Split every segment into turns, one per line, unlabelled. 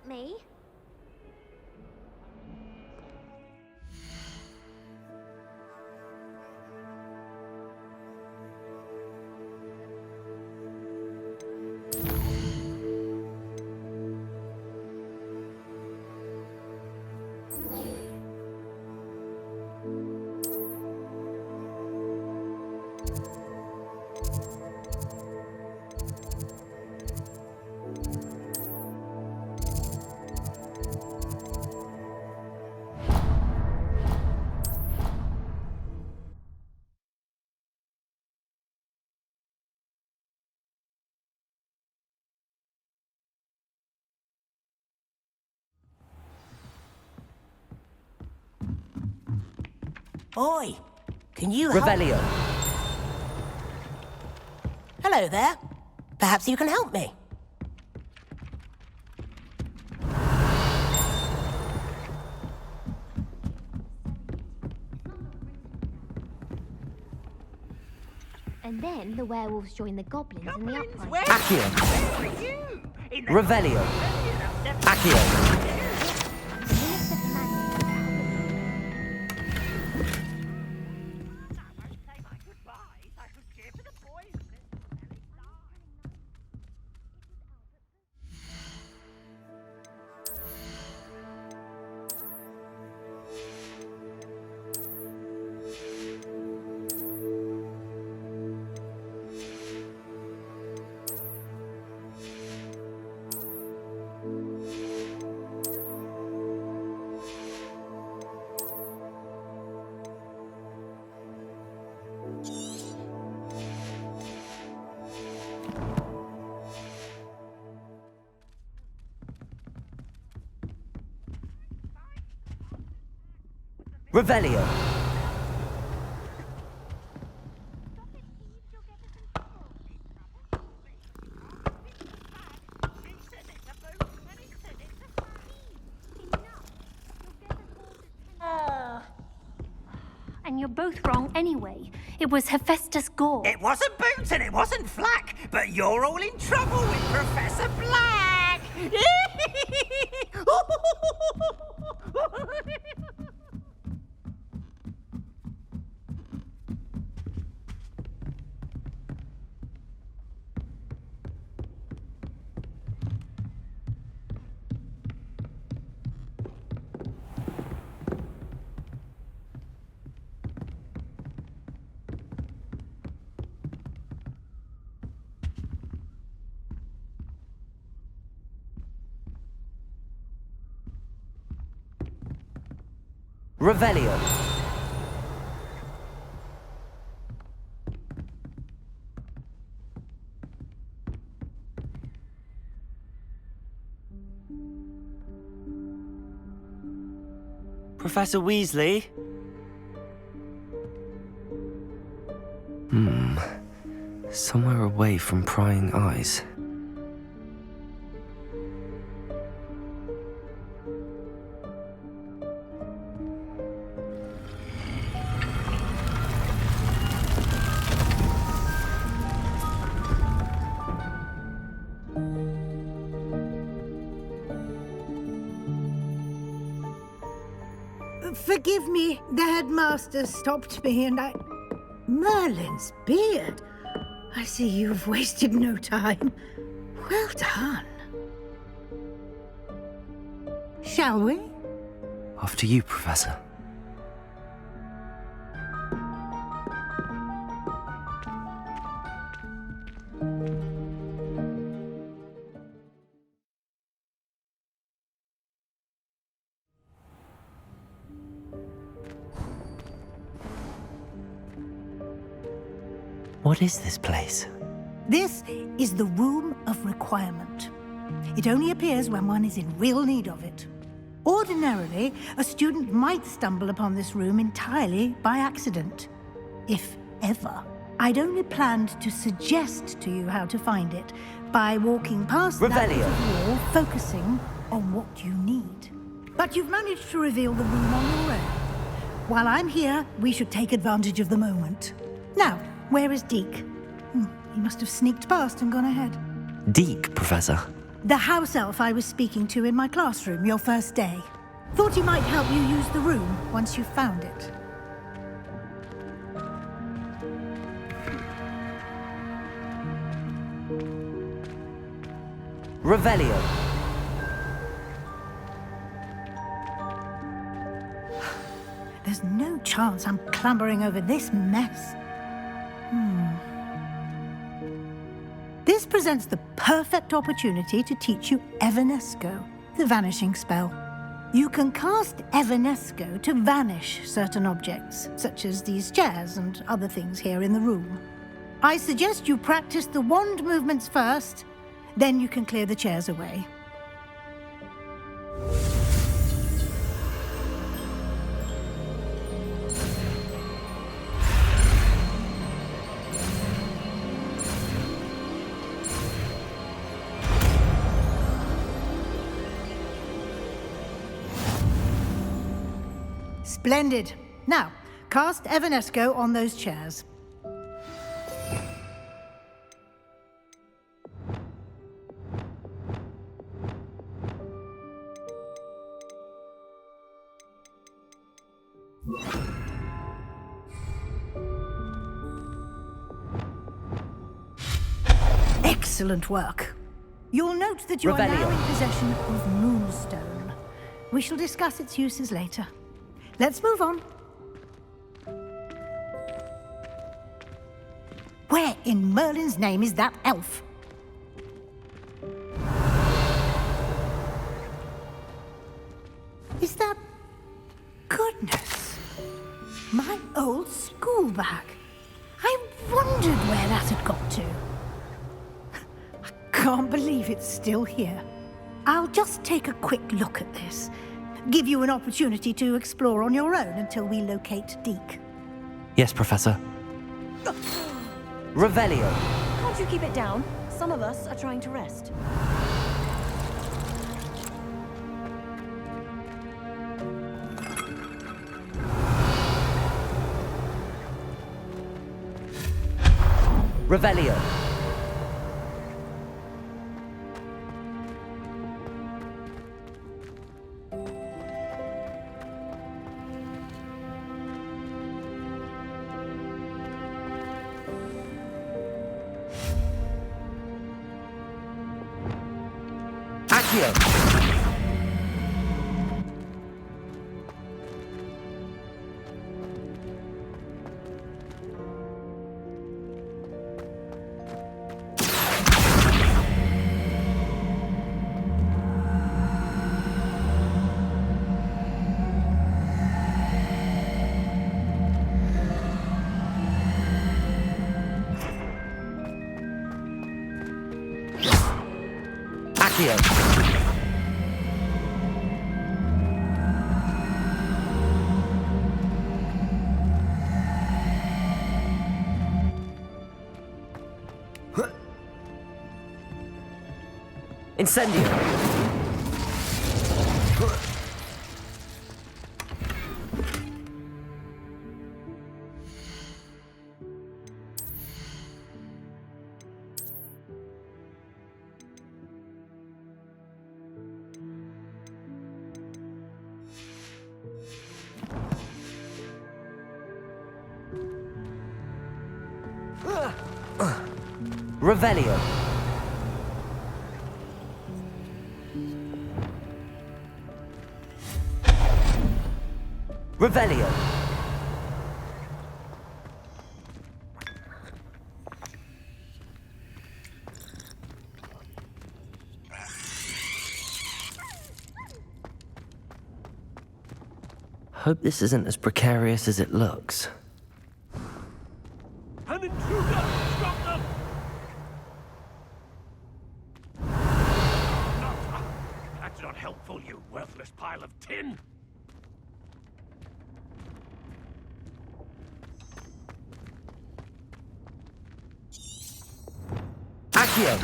help me?
Oi, can you help?
Revelio.
Hello there. Perhaps you can help me.
And then the werewolves join the goblins in the uprising.
Accio. Revelio. Accio. Revelio.
And you're both wrong anyway. It was Hephaestus Gore.
It wasn't Boots and it wasn't Flack, but you're all in trouble with Professor Black!
Revelio.
Professor Weasley?
Somewhere away from prying eyes.
Forgive me, the headmaster stopped me and I... Merlin's beard. I see you've wasted no time. Well done. Shall we?
After you, Professor.
What is this place?
This is the Room of Requirement. It only appears when one is in real need of it. Ordinarily, a student might stumble upon this room entirely by accident. If ever. I'd only planned to suggest to you how to find it by walking past that bit of wall, focusing on what you need. But you've managed to reveal the room on your own. While I'm here, we should take advantage of the moment. Now, where is Deke? He must have sneaked past and gone ahead.
Deke, Professor.
The house elf I was speaking to in my classroom your first day. Thought he might help you use the room once you found it.
Revelio.
There's no chance I'm clambering over this mess. This presents the perfect opportunity to teach you Evanesco, the vanishing spell. You can cast Evanesco to vanish certain objects, such as these chairs and other things here in the room. I suggest you practice the wand movements first, then you can clear the chairs away. Splendid. Now, cast Evanesco on those chairs. Excellent work. You'll note that you are now
Revelio.
in possession of Moonstone. We shall discuss its uses later. Let's move on. Where in Merlin's name is that elf? Is that... Goodness. My old school bag. I wondered where that had got to. I can't believe it's still here. I'll just take a quick look at this. Give you an opportunity to explore on your own until we locate Deke.
Yes, Professor.
Revelio.
Can't you keep it down? Some of us are trying to rest.
Revelio. Accio. Accio. Incendio. Revelio. Revelio.
Hope this isn't as precarious as it looks.
An intruder! Stop them! That's not helpful, you worthless pile of tin!
Accio.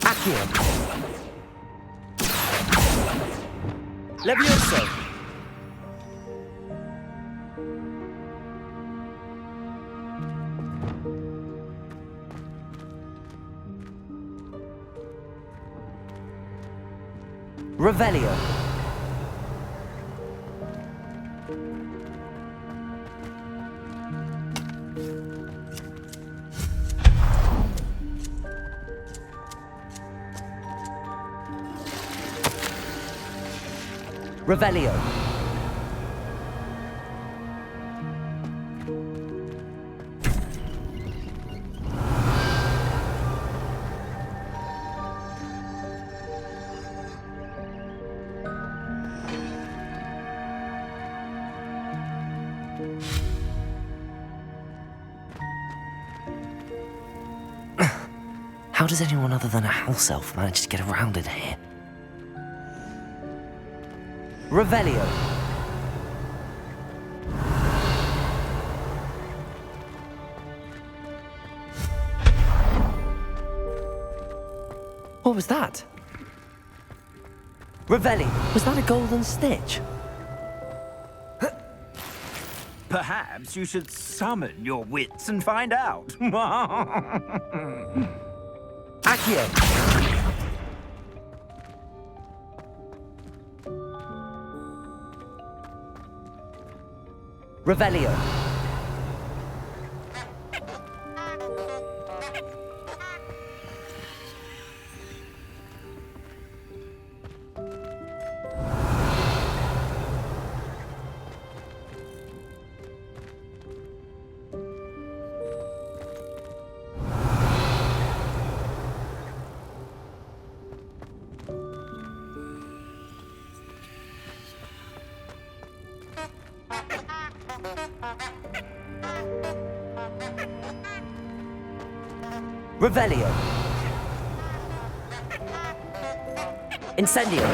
Accio. Levioso! Revelio. Revelio.
How does anyone other than a house elf manage to get around in here?
Revelio.
What was that?
Revelio.
Was that a golden stitch?
Perhaps you should summon your wits and find out.
Accio. Revelio. Revelio. Incendio.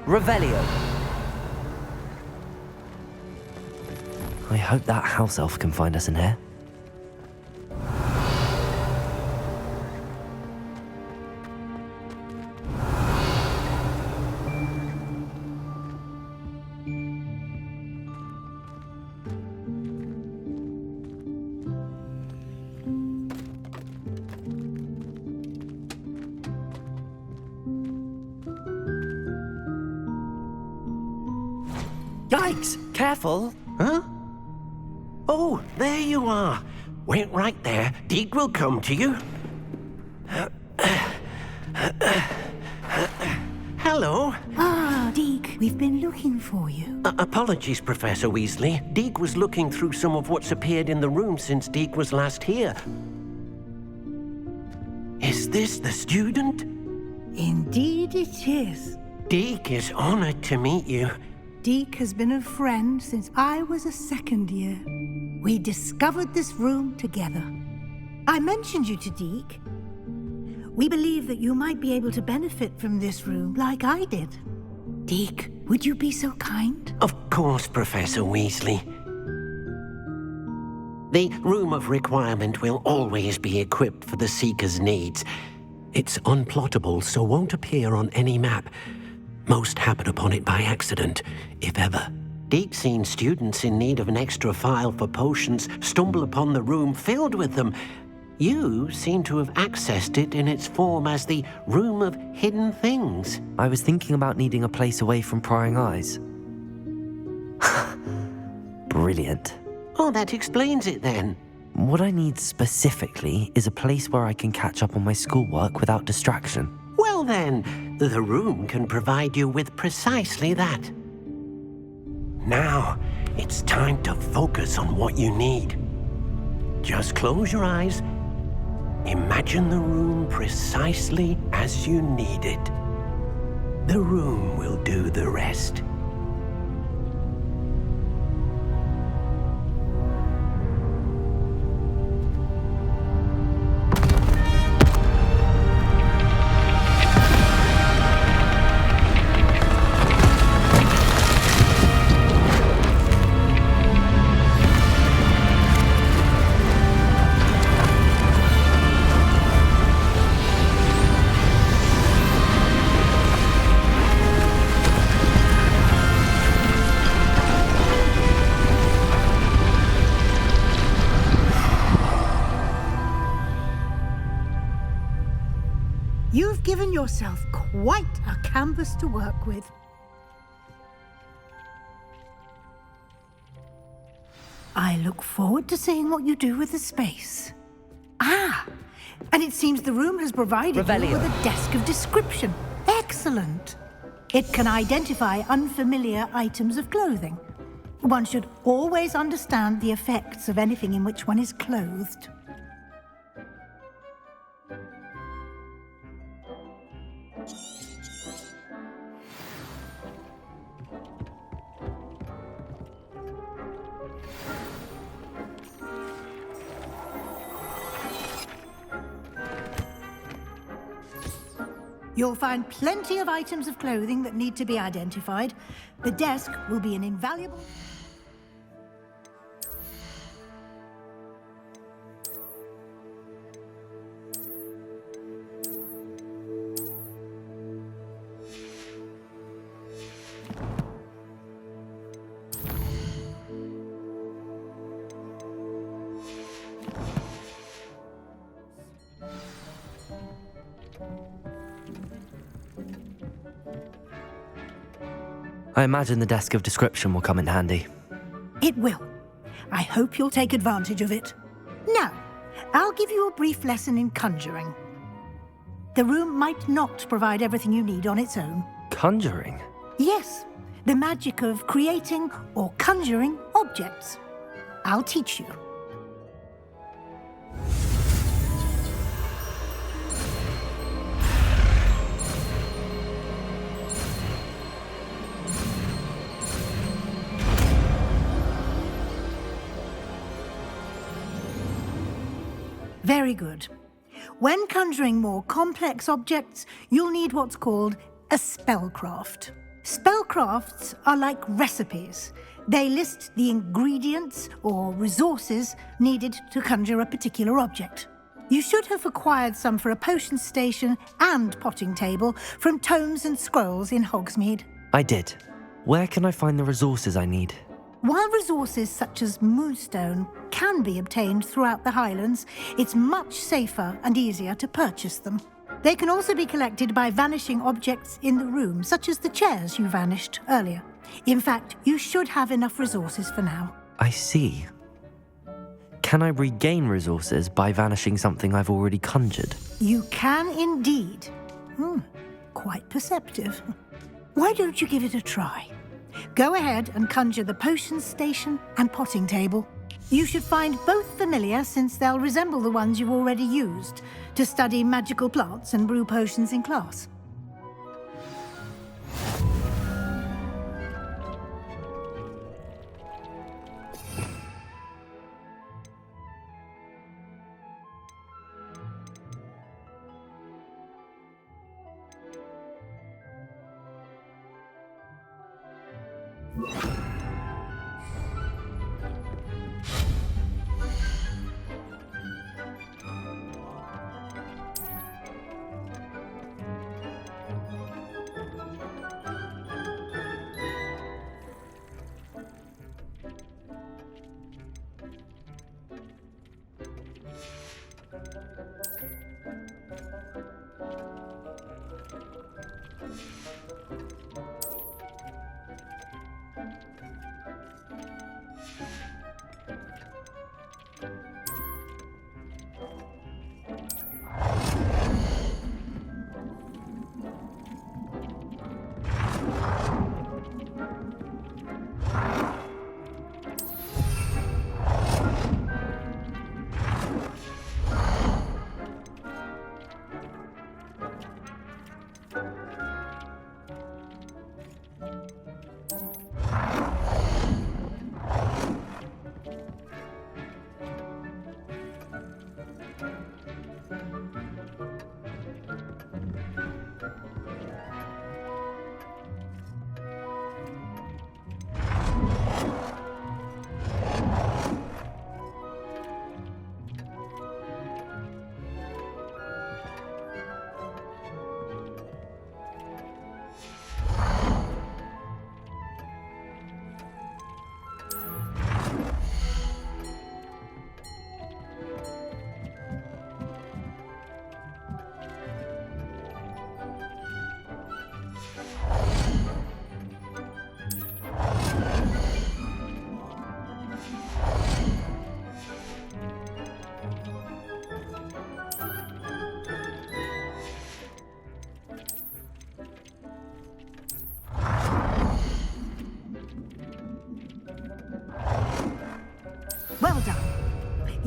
Revelio.
I hope that house elf can find us in here.
Yikes! Careful! Huh? Oh, there you are. Wait right there. Deke will come to you. Hello.
Ah, Deke, we've been looking for you.
Apologies, Professor Weasley. Deke was looking through some of what's appeared in the room since Deke was last here. Is this the student?
Indeed it is.
Deke is honored to meet you.
Deke has been a friend since I was a second year. We discovered this room together. I mentioned you to Deke. We believe that you might be able to benefit from this room like I did. Deke, would you be so kind?
Of course, Professor Weasley. The Room of Requirement will always be equipped for the Seeker's needs. It's unplottable, so won't appear on any map. Most happen upon it by accident, if ever. Deke's seen students in need of an extra file for potions stumble upon the room filled with them. You seem to have accessed it in its form as the Room of Hidden Things.
I was thinking about needing a place away from prying eyes. Brilliant.
Oh, that explains it then.
What I need specifically is a place where I can catch up on my schoolwork without distraction.
Well then, the room can provide you with precisely that. Now, it's time to focus on what you need. Just close your eyes. Imagine the room precisely as you need it. The room will do the rest.
You've given yourself quite a canvas to work with. I look forward to seeing what you do with the space. Ah, and it seems the room has provided you
Revelio.
with a desk of description. Excellent. It can identify unfamiliar items of clothing. One should always understand the effects of anything in which one is clothed. You'll find plenty of items of clothing that need to be identified. The desk will be an invaluable...
I imagine the desk of description will come in handy.
It will. I hope you'll take advantage of it. Now, I'll give you a brief lesson in conjuring. The room might not provide everything you need on its own.
Conjuring?
Yes, the magic of creating or conjuring objects. I'll teach you. Very good. When conjuring more complex objects, you'll need what's called a spellcraft. Spellcrafts are like recipes. They list the ingredients or resources needed to conjure a particular object. You should have acquired some for a potion station and potting table from tomes and scrolls in Hogsmeade.
I did. Where can I find the resources I need?
While resources such as moonstone can be obtained throughout the Highlands, it's much safer and easier to purchase them. They can also be collected by vanishing objects in the room, such as the chairs you vanished earlier. In fact, you should have enough resources for now.
I see. Can I regain resources by vanishing something I've already conjured?
You can indeed. Quite perceptive. Why don't you give it a try? Go ahead and conjure the potion station and potting table. You should find both familiar, since they'll resemble the ones you've already used to study magical plants and brew potions in class.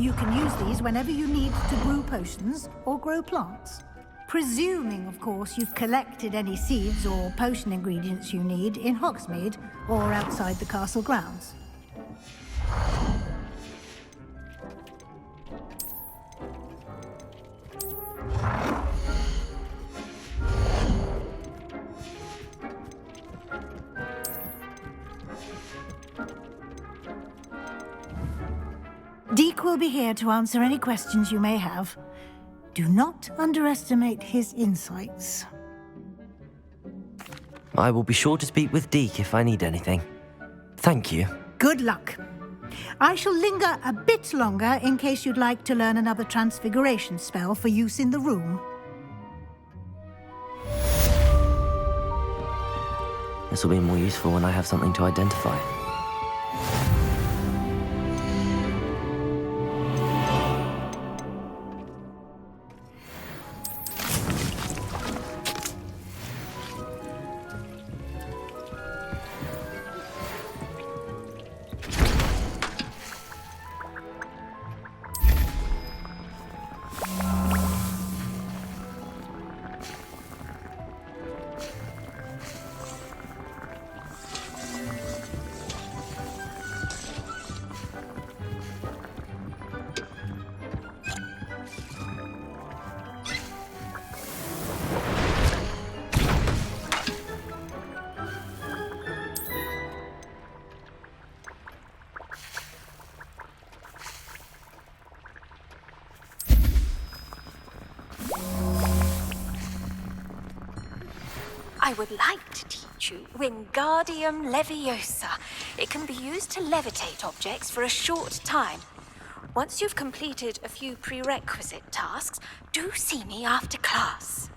You can use these whenever you need to brew potions or grow plants. Presuming, of course, you've collected any seeds or potion ingredients you need in Hogsmeade or outside the castle grounds. Deke will be here to answer any questions you may have. Do not underestimate his insights.
I will be sure to speak with Deke if I need anything. Thank you.
Good luck. I shall linger a bit longer in case you'd like to learn another transfiguration spell for use in the room.
This will be more useful when I have something to identify.
I would like to teach you Wingardium Leviosa. It can be used to levitate objects for a short time. Once you've completed a few prerequisite tasks, do see me after class.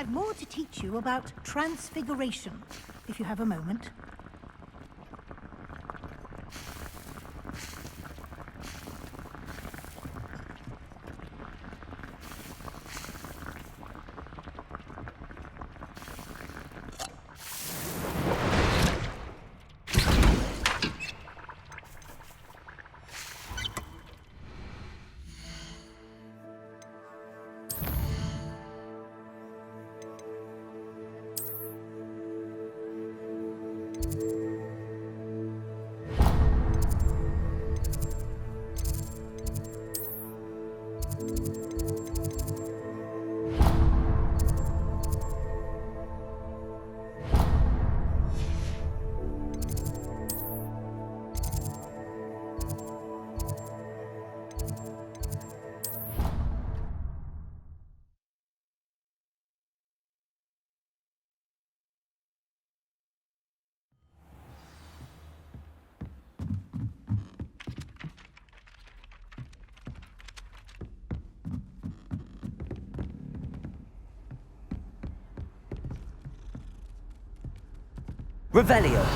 I've more to teach you about transfiguration, if you have a moment.
Revelio.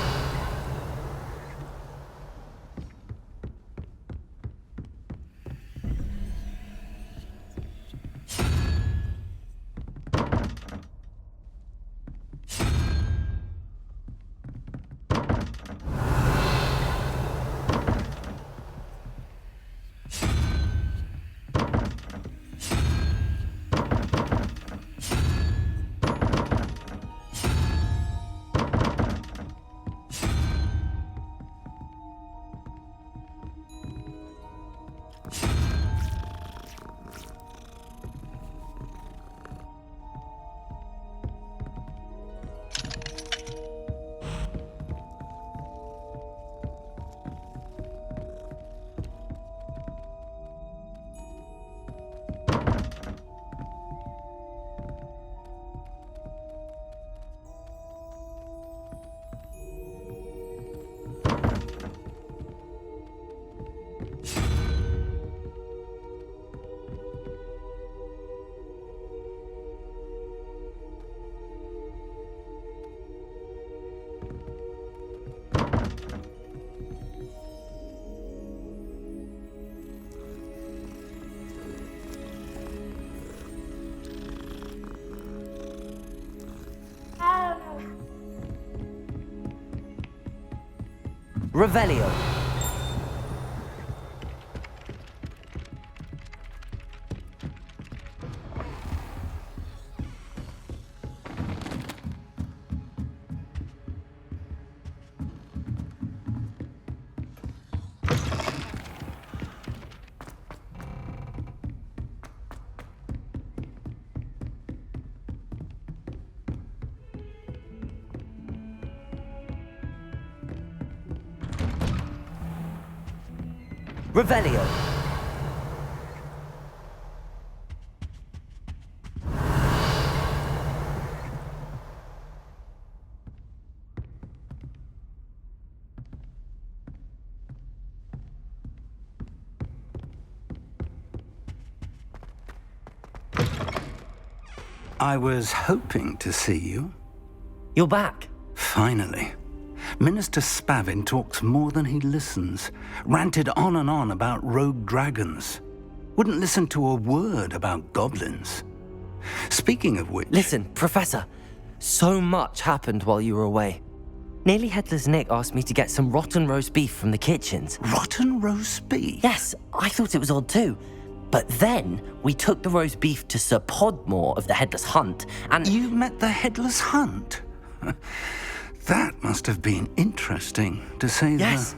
Revelio. Revelio.
I was hoping to see you.
You're back.
Finally. Minister Spavin talks more than he listens. Ranted on and on about rogue dragons. Wouldn't listen to a word about goblins. Speaking of which...
Listen, Professor. So much happened while you were away. Nearly Headless Nick asked me to get some rotten roast beef from the kitchens.
Rotten roast beef?
Yes, I thought it was odd too. But then we took the roast beef to Sir Podmore of the Headless Hunt, and...
You met the Headless Hunt? That must have been interesting, to say the...
Yes.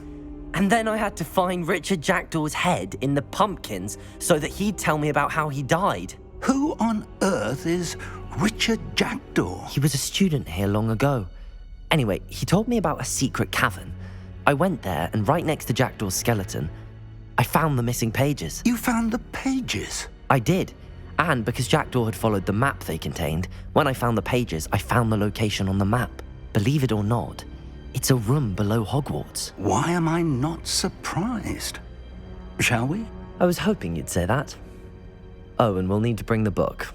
And then I had to find Richard Jackdaw's head in the pumpkins so that he'd tell me about how he died.
Who on earth is Richard Jackdaw?
He was a student here long ago. Anyway, he told me about a secret cavern. I went there, and right next to Jackdaw's skeleton, I found the missing pages.
You found the pages?
I did. And because Jackdaw had followed the map they contained, when I found the pages, I found the location on the map. Believe it or not, it's a room below Hogwarts.
Why am I not surprised? Shall we?
I was hoping you'd say that. Oh, and we'll need to bring the book.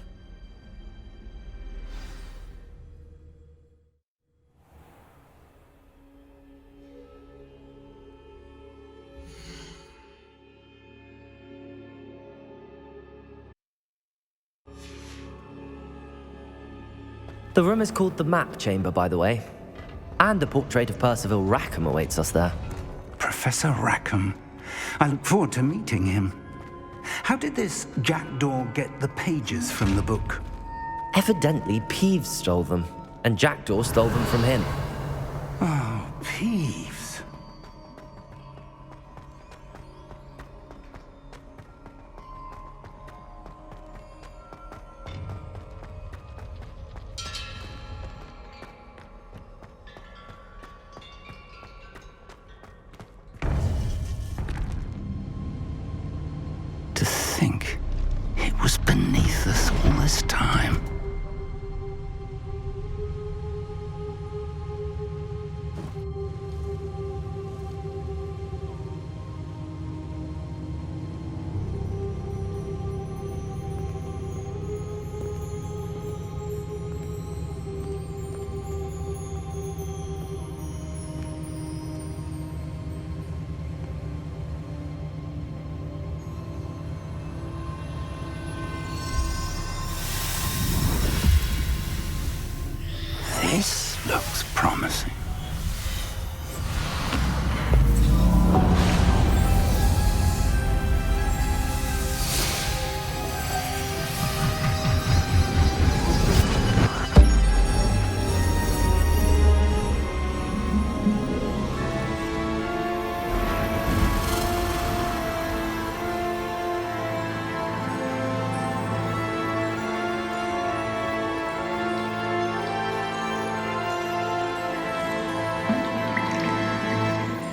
The room is called the Map Chamber, by the way. And a portrait of Percival Rackham awaits us there.
Professor Rackham. I look forward to meeting him. How did this Jackdaw get the pages from the book?
Evidently, Peeves stole them, and Jackdaw stole them from him.
Oh, Peeves. To think it was beneath us all this time. This looks promising.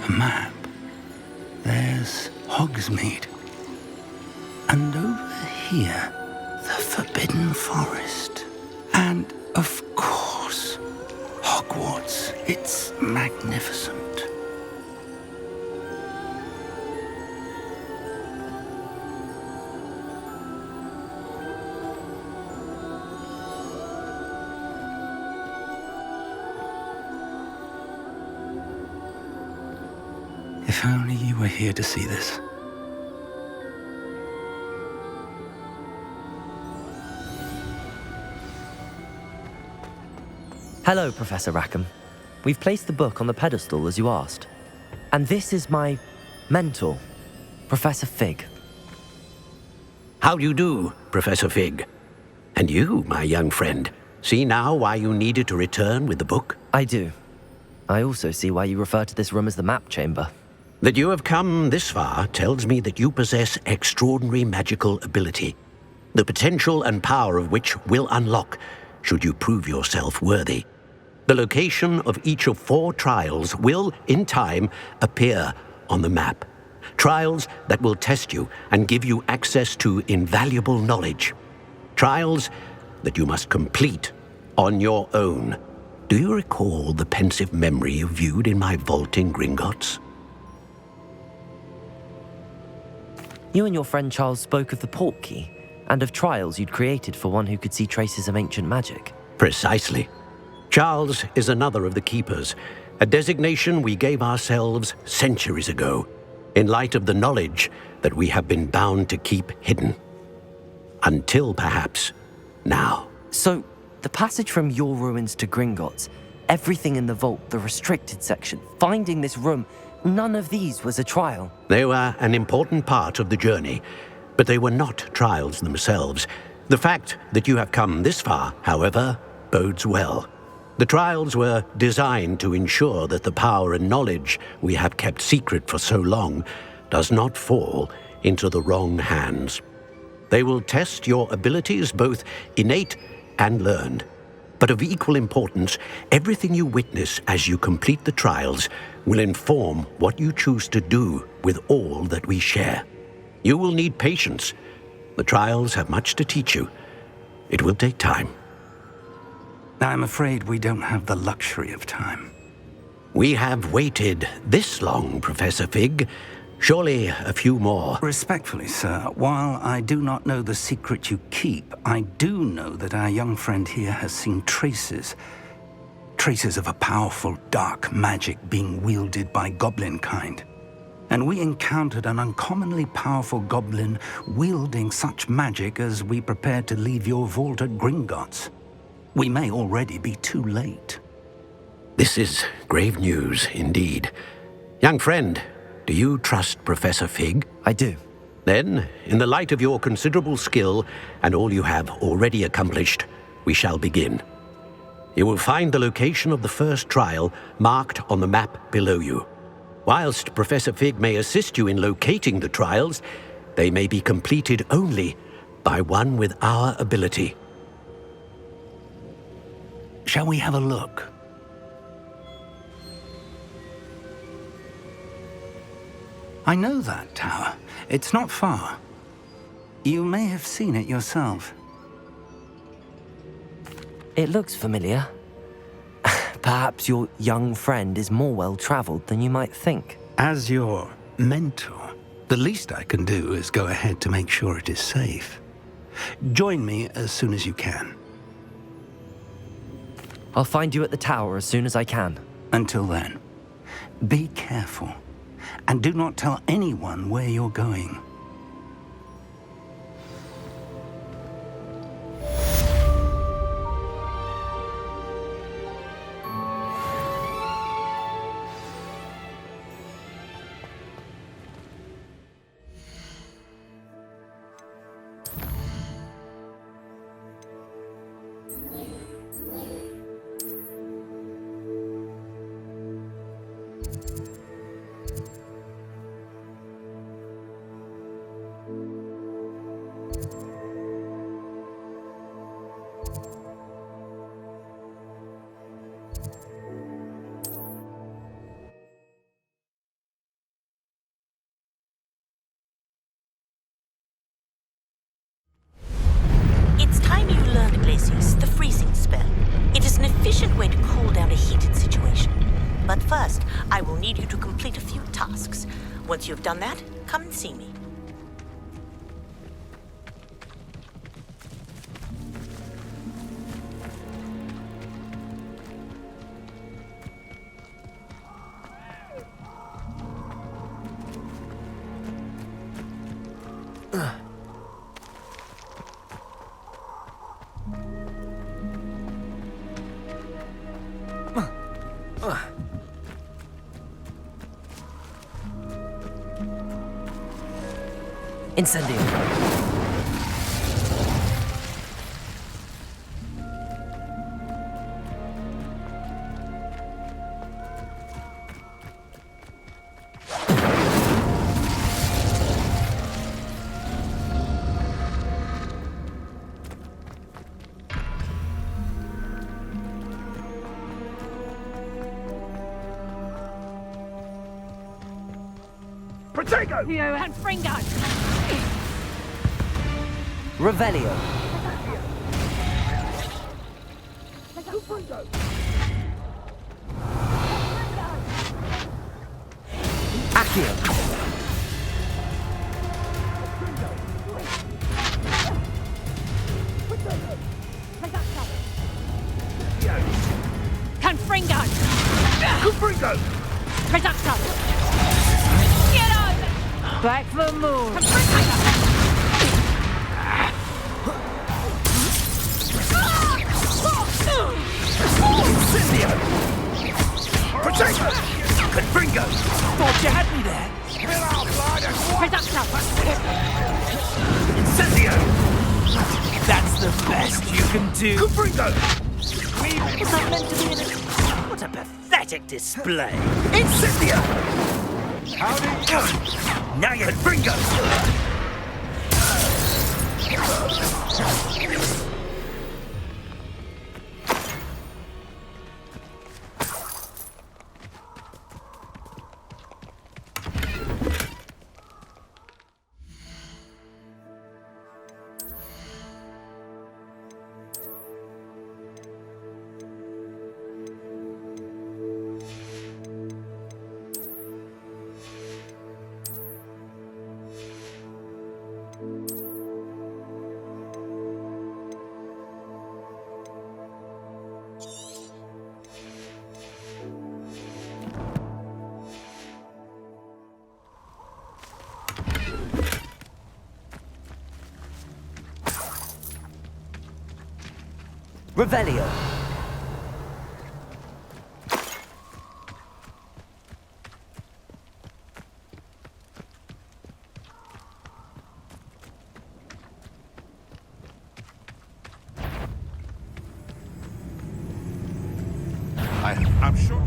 Map. There's Hogsmeade. And over here, the Forbidden Forest. And, of course, Hogwarts. It's magnificent. If only you were here to see this.
Hello, Professor Rackham. We've placed the book on the pedestal as you asked. And this is my mentor, Professor Fig.
How do you do, Professor Fig? And you, my young friend, see now why you needed to return with the book?
I do. I also see why you refer to this room as the map chamber.
That you have come this far tells me that you possess extraordinary magical ability, the potential and power of which will unlock should you prove yourself worthy. The location of each of 4 trials will, in time, appear on the map. Trials that will test you and give you access to invaluable knowledge. Trials that you must complete on your own. Do you recall the pensive memory you viewed in my vault in Gringotts?
You and your friend Charles spoke of the port key and of trials you'd created for one who could see traces of ancient magic.
Precisely. Charles is another of the Keepers, a designation we gave ourselves centuries ago, in light of the knowledge that we have been bound to keep hidden. Until, perhaps, now.
So, the passage from your ruins to Gringotts, everything in the vault, the restricted section, finding this room, none of these was a trial.
They were an important part of the journey, but they were not trials themselves. The fact that you have come this far, however, bodes well. The trials were designed to ensure that the power and knowledge we have kept secret for so long does not fall into the wrong hands. They will test your abilities, both innate and learned. But of equal importance, everything you witness as you complete the trials will inform what you choose to do with all that we share. You will need patience. The trials have much to teach you. It will take time.
I'm afraid we don't have the luxury of time.
We have waited this long, Professor Fig. Surely a few more.
Respectfully, sir, while I do not know the secret you keep, I do know that our young friend here has seen traces of a powerful dark magic being wielded by goblin kind. And we encountered an uncommonly powerful goblin wielding such magic as we prepared to leave your vault at Gringotts. We may already be too late.
This is grave news indeed. Young friend, do you trust Professor Fig?
I do.
Then, in the light of your considerable skill and all you have already accomplished, we shall begin. You will find the location of the first trial marked on the map below you. Whilst Professor Fig may assist you in locating the trials, they may be completed only by one with our ability.
Shall we have a look? I know that tower. It's not far. You may have seen it yourself.
It looks familiar. Perhaps your young friend is more well-traveled than you might think.
As your mentor, the least I can do is go ahead to make sure it is safe. Join me as soon as you can.
I'll find you at the tower as soon as I can.
Until then, be careful, and do not tell anyone where you're going.
It's time you learned, Glacius, the freezing spell. It is an efficient way to cool down a heated situation. But first, I will need you to complete a few tasks. Once you've done that, come and see me.
Incendio.
Protego!
And Fringo!
Revelio. Accio.
Confringo!
Confringo!
Reducto! Get over! Back for more!
Incendio! Protego! Confringo! Thought you had me there! Spill out blood and
Reducto!
Incendio! That's the best you can do! Confringo! Was that meant to be What a pathetic display! Incendio! Howdy! Now you Confringo!
Revelio.
I'm sure.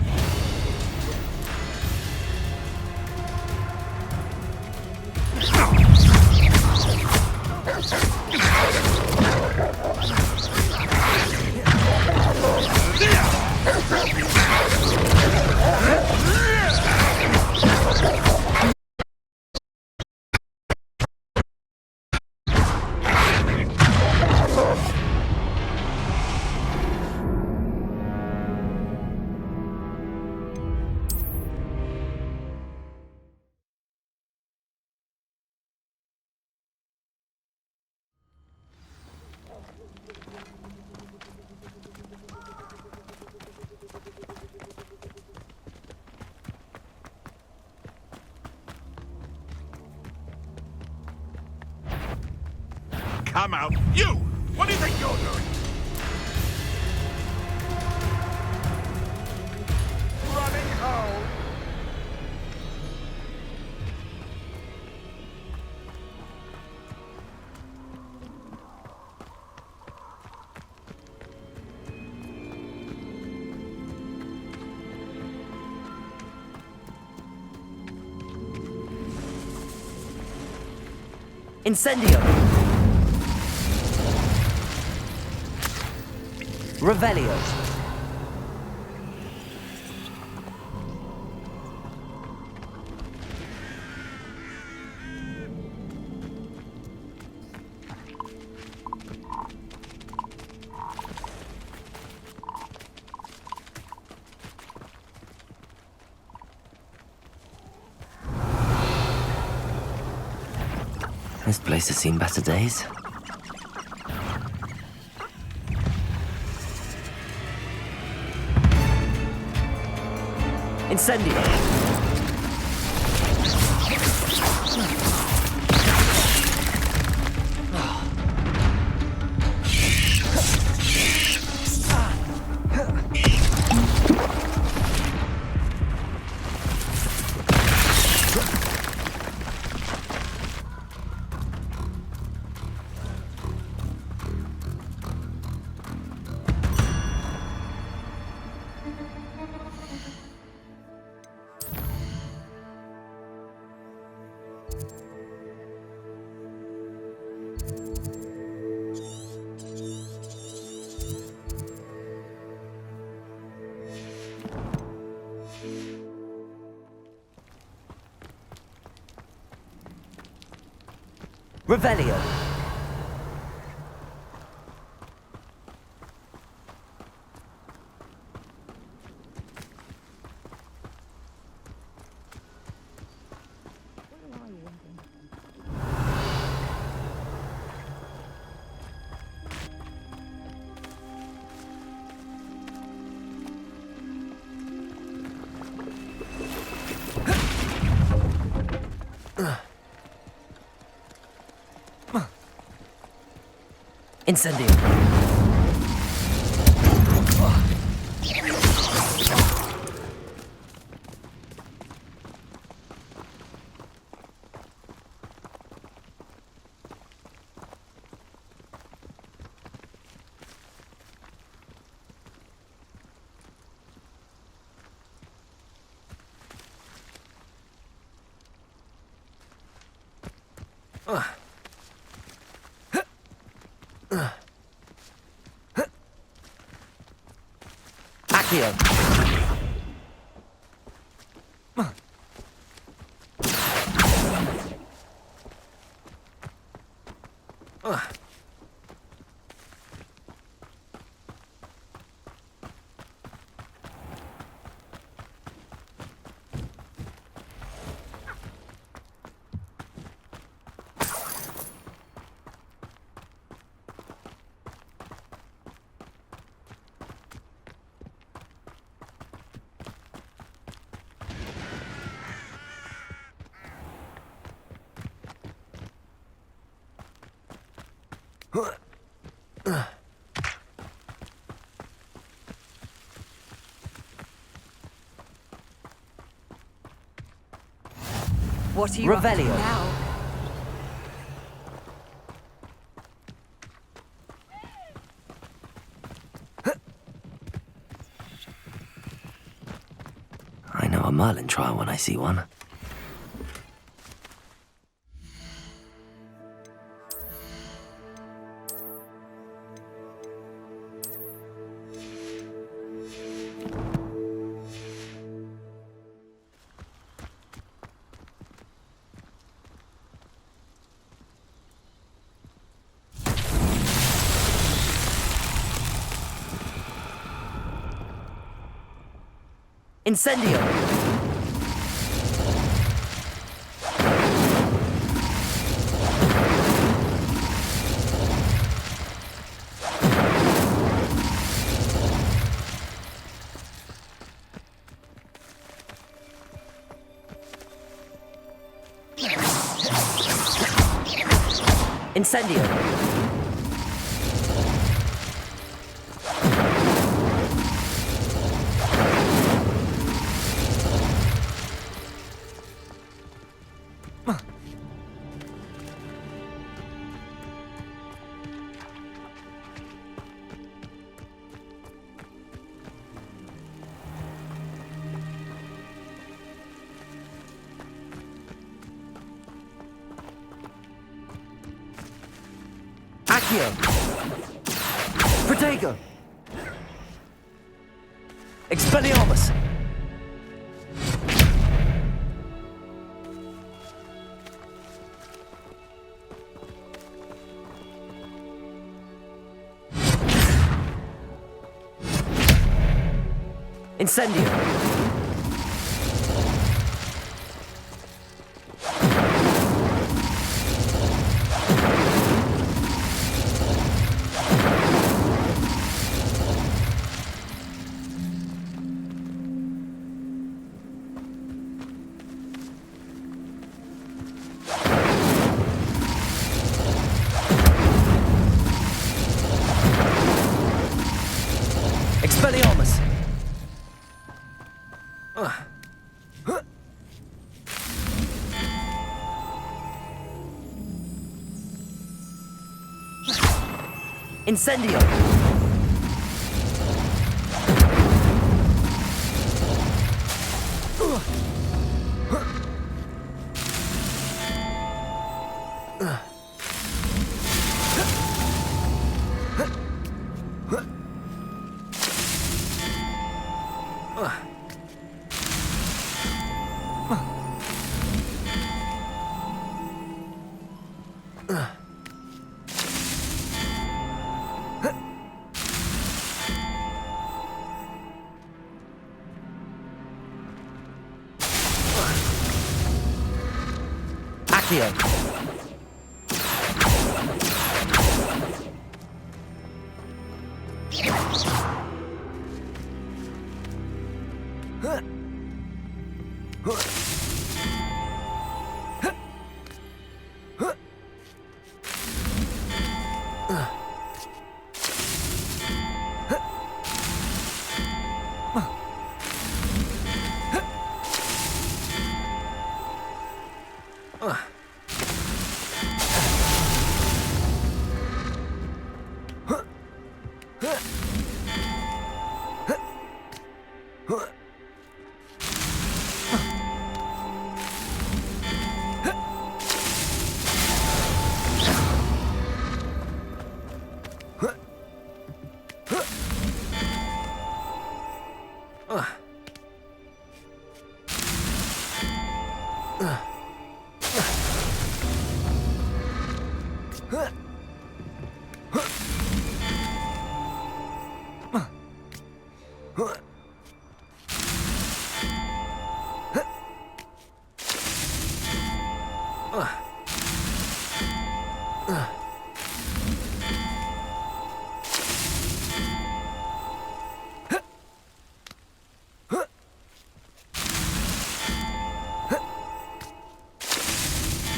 Come out. You! What do you think you're doing? Running home.
Incendio!
Revelio.
This place has seen better days. Incendio!
Revelio.
Incendio. Accio.
What are you up to
Revelio.
now?
I know a Merlin trial when I see one. Incendio! Incendio! Accio! Protego! Expelliarmus! Incendio! Expelliarmus! Incendio!
Accio.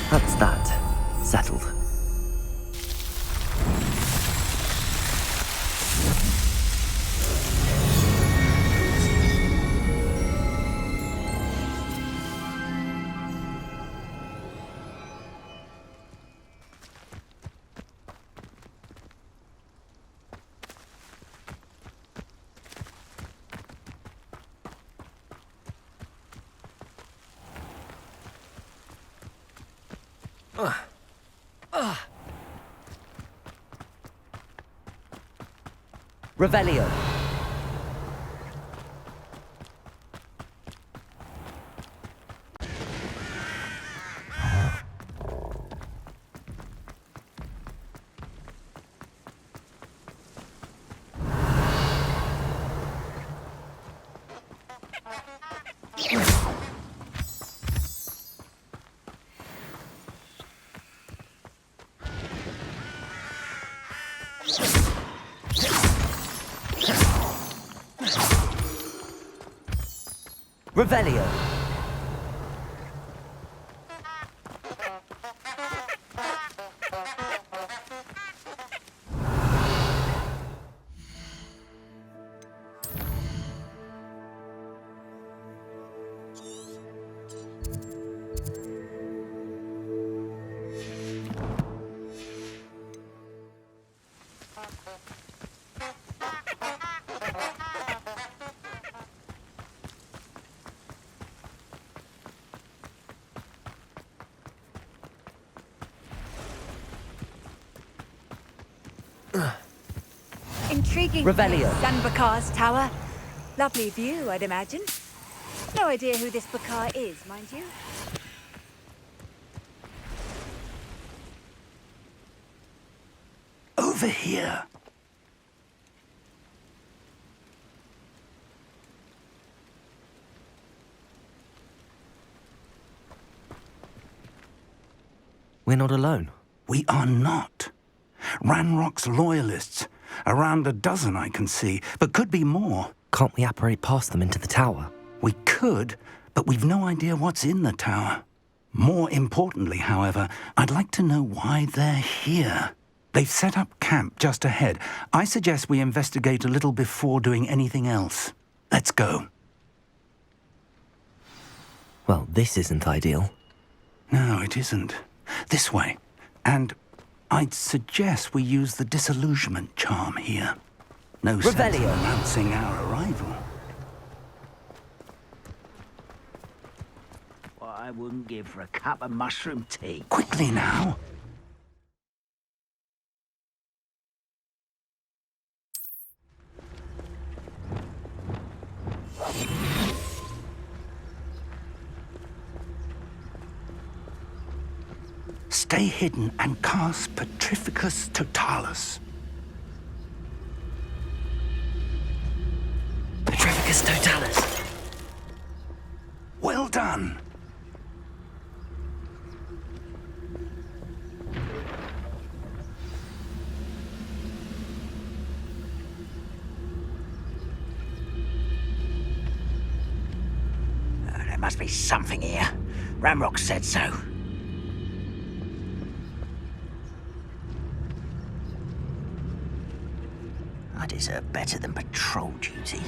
That's that. Settled.
Revelio. Revelio.
Intriguing.
Revelio.
Sanbakar's tower. Lovely view, I'd imagine. No idea who this Bakar is, mind you.
Over here.
We're not alone.
We are not. Ranrock's loyalists. Around a dozen I can see, but could be more.
Can't we apparate past them into the tower?
We could, but we've no idea what's in the tower. More importantly, however, I'd like to know why they're here. They've set up camp just ahead. I suggest we investigate a little before doing anything else. Let's go.
Well, this isn't ideal.
No, it isn't. This way. And I'd suggest we use the disillusionment charm here. No sense in announcing our arrival.
What I wouldn't give for a cup of mushroom tea.
Quickly now. Stay hidden and cast Petrificus Totalis.
Petrificus Totalis.
Well done.
There must be something here. Ramrock said so. I deserve better than patrol duty.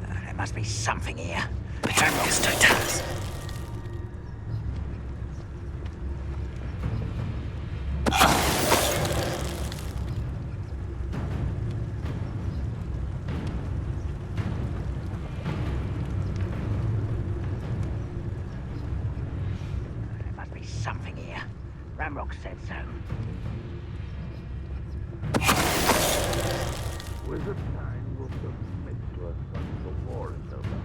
There must be something here.
Petrificus Totalis.
There must be something here. Ramrock said so.
Wizard time will submit to us until war is over.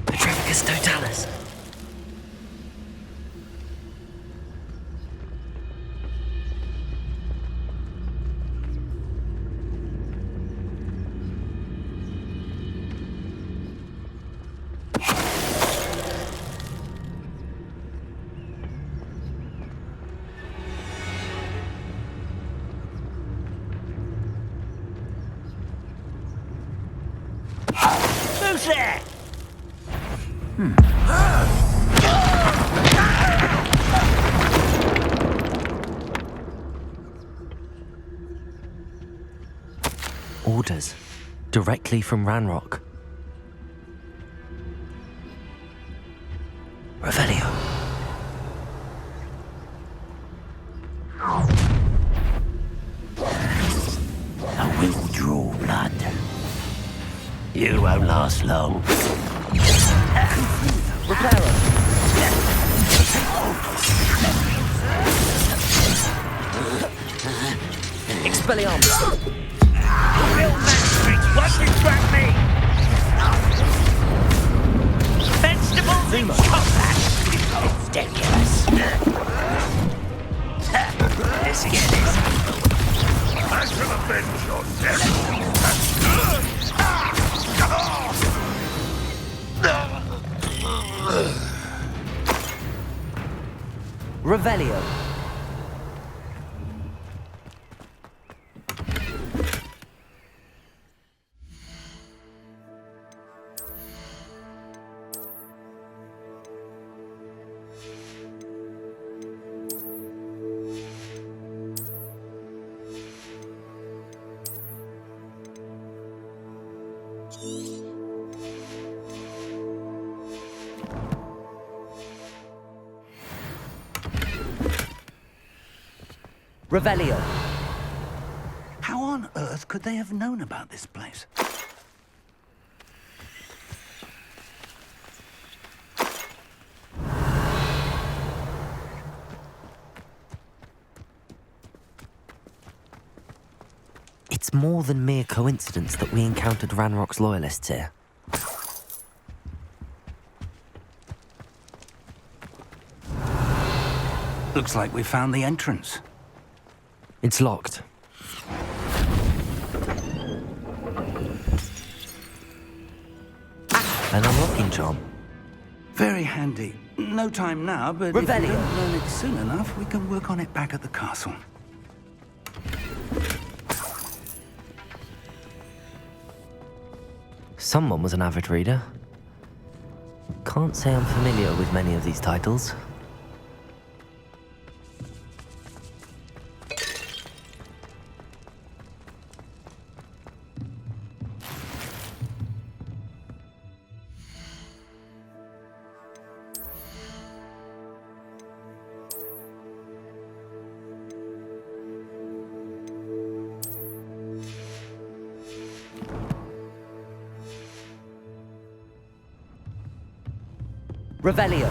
Petrificus Totalis.
Who's there?
Orders. Directly from Ranrock. Revelio.
I will draw blood. You won't last long.
Repairer. Expelliarmus.
Real magistrates won't distract me! Vegetables in combat! It's ridiculous. This again is...
I shall avenge your death.
Revelio. Revelio.
How on earth could they have known about this place?
It's more than mere coincidence that we encountered Ranrock's loyalists here.
Looks like we found the entrance.
It's locked. An unlocking charm.
Very handy. No time now, but if we
Revelio.
don't learn it soon enough, we can work on it back at the castle.
Someone was an avid reader. Can't say I'm familiar with many of these titles. Revelio.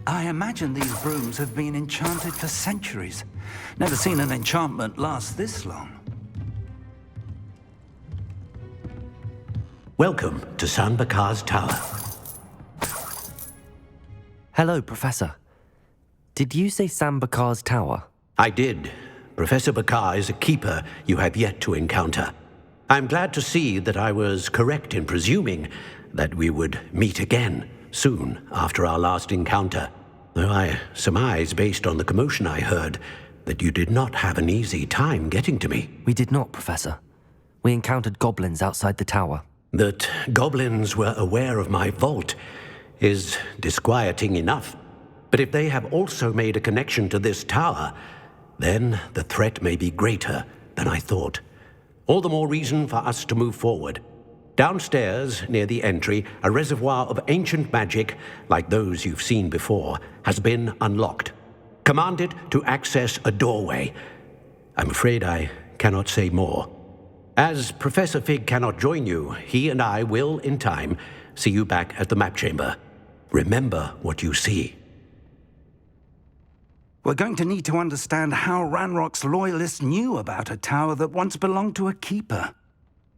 I imagine these rooms have been enchanted for centuries. Never seen an enchantment last this long.
Welcome to San Bakar's Tower.
Hello, Professor. Did you say Sam Bakar's tower?
I did. Professor Bakar is a keeper you have yet to encounter. I'm glad to see that I was correct in presuming that we would meet again soon after our last encounter, though I surmise, based on the commotion I heard, that you did not have an easy time getting to me.
We did not, Professor. We encountered goblins outside the tower.
That goblins were aware of my vault is disquieting enough. But if they have also made a connection to this tower, then the threat may be greater than I thought. All the more reason for us to move forward. Downstairs, near the entry, a reservoir of ancient magic, like those you've seen before, has been unlocked. Command it to access a doorway. I'm afraid I cannot say more. As Professor Fig cannot join you, he and I will, in time, see you back at the map chamber. Remember what you see.
We're going to need to understand how Ranrock's loyalists knew about a tower that once belonged to a keeper.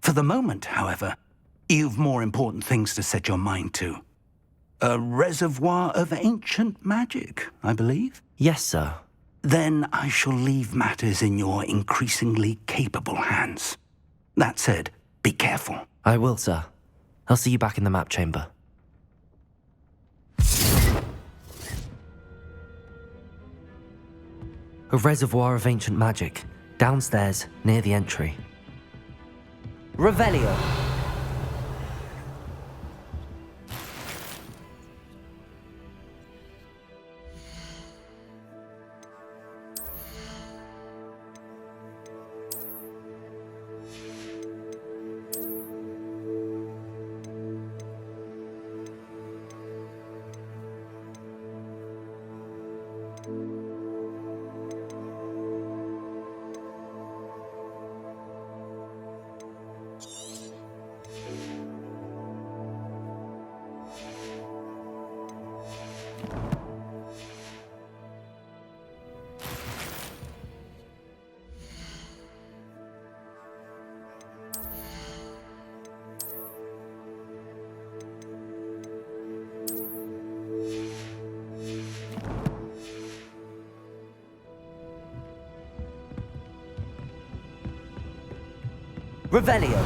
For the moment, however, you've more important things to set your mind to. A reservoir of ancient magic, I believe?
Yes, sir.
Then I shall leave matters in your increasingly capable hands. That said, be careful.
I will, sir. I'll see you back in the map chamber. A reservoir of ancient magic, downstairs, near the entry.
Revelio. Revelio.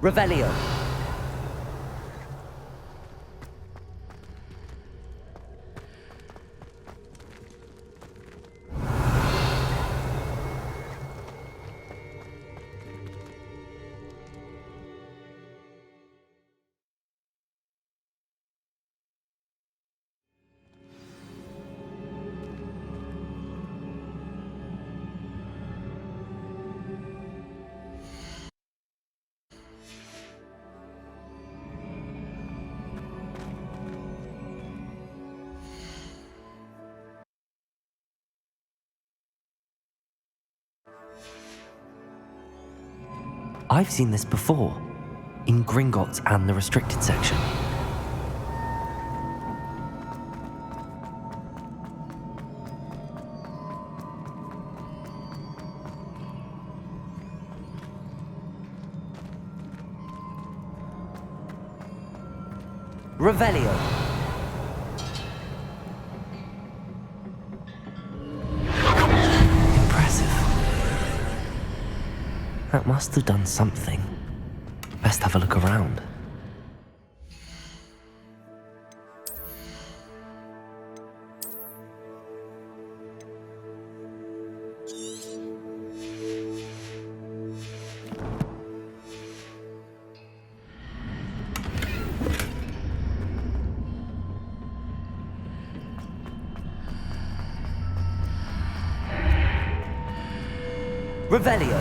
Revelio.
I've seen this before, in Gringotts and the restricted section. Revelio. That must have done something. Best have a look around.
Revelio.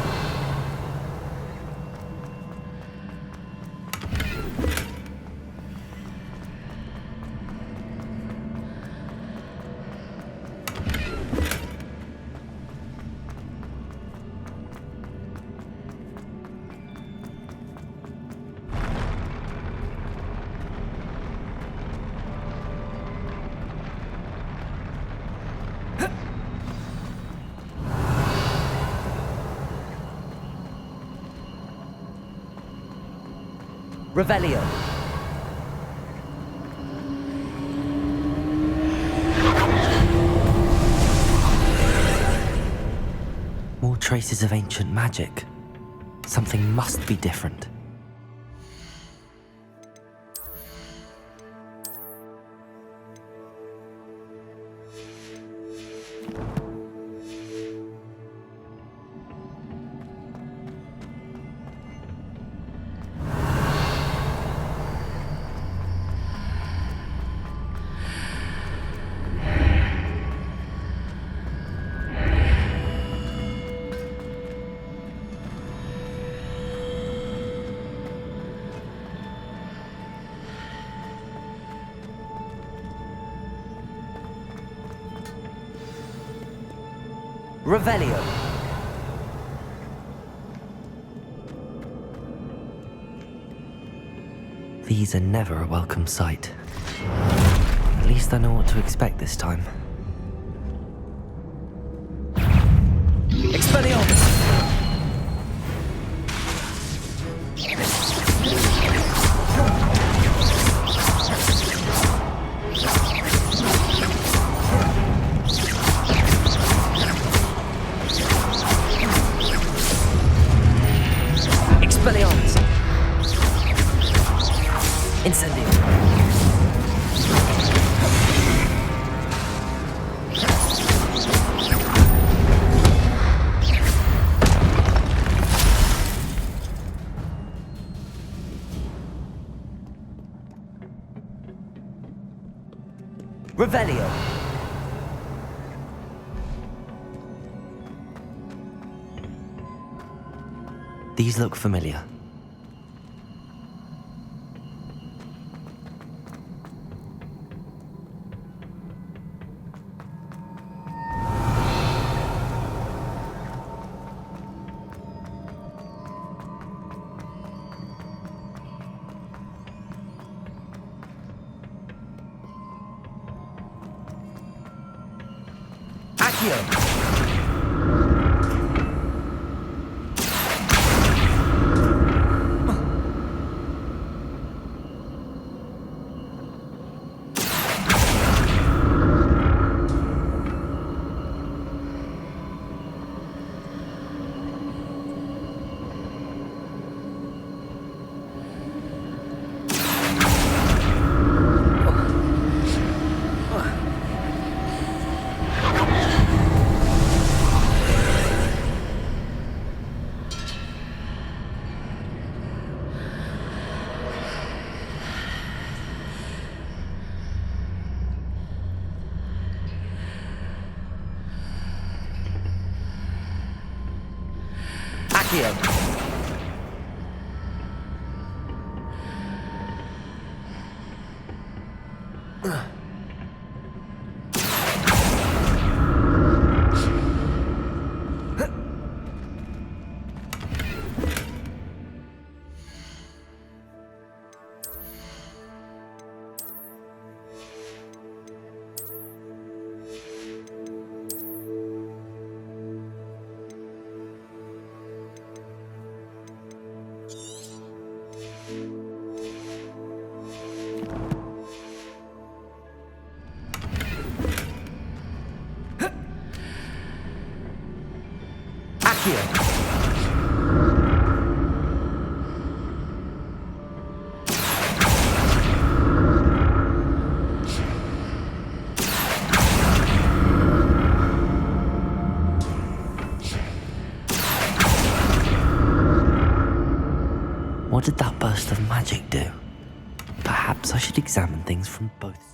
Revelio.
More traces of ancient magic. Something must be different.
Revelio.
These are never a welcome sight. At least I know what to expect this time.
Expelliarmus!
Expelliarmus! Incendio!
Revelio.
These look familiar.
Accio. Accio. Accio.
What did that burst of magic do? Perhaps I should examine things from both sides.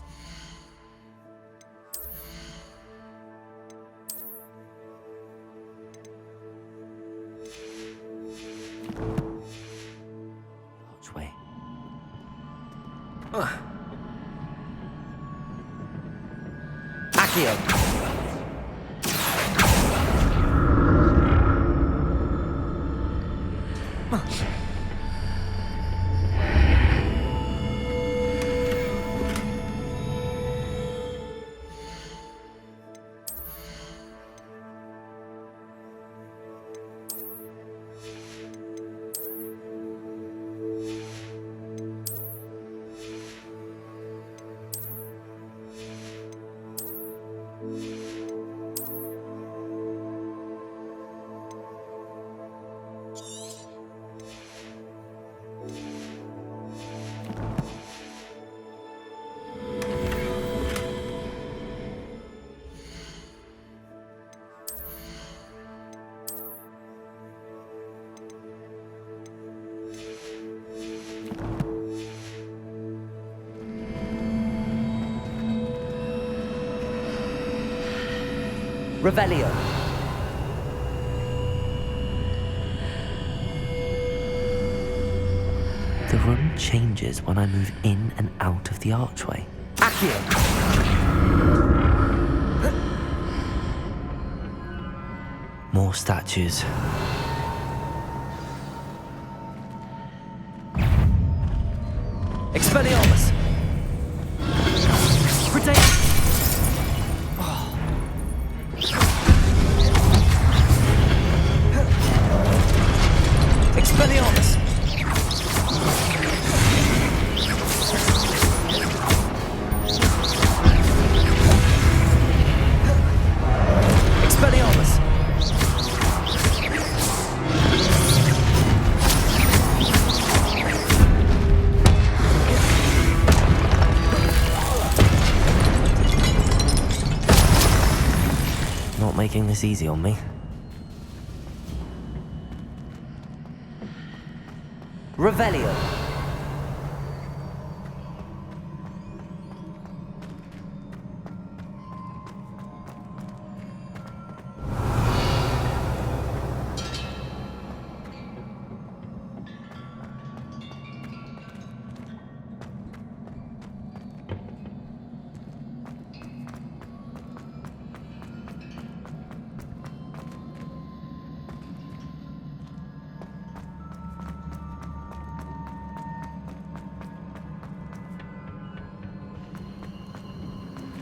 Revelio. The room changes when I move in and out of the archway.
Accio.
More statues.
Expelliarmus. Protect. Expelliarmus. Expelliarmus.
Not making this easy on me. Revelio.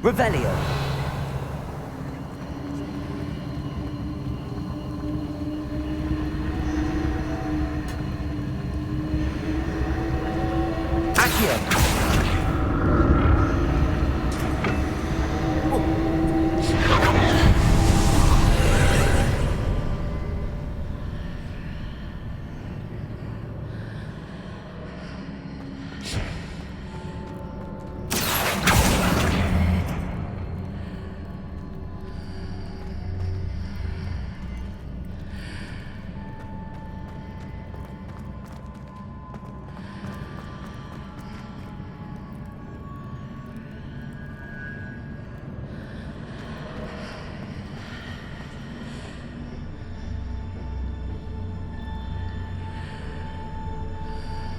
Revelio.
Accio.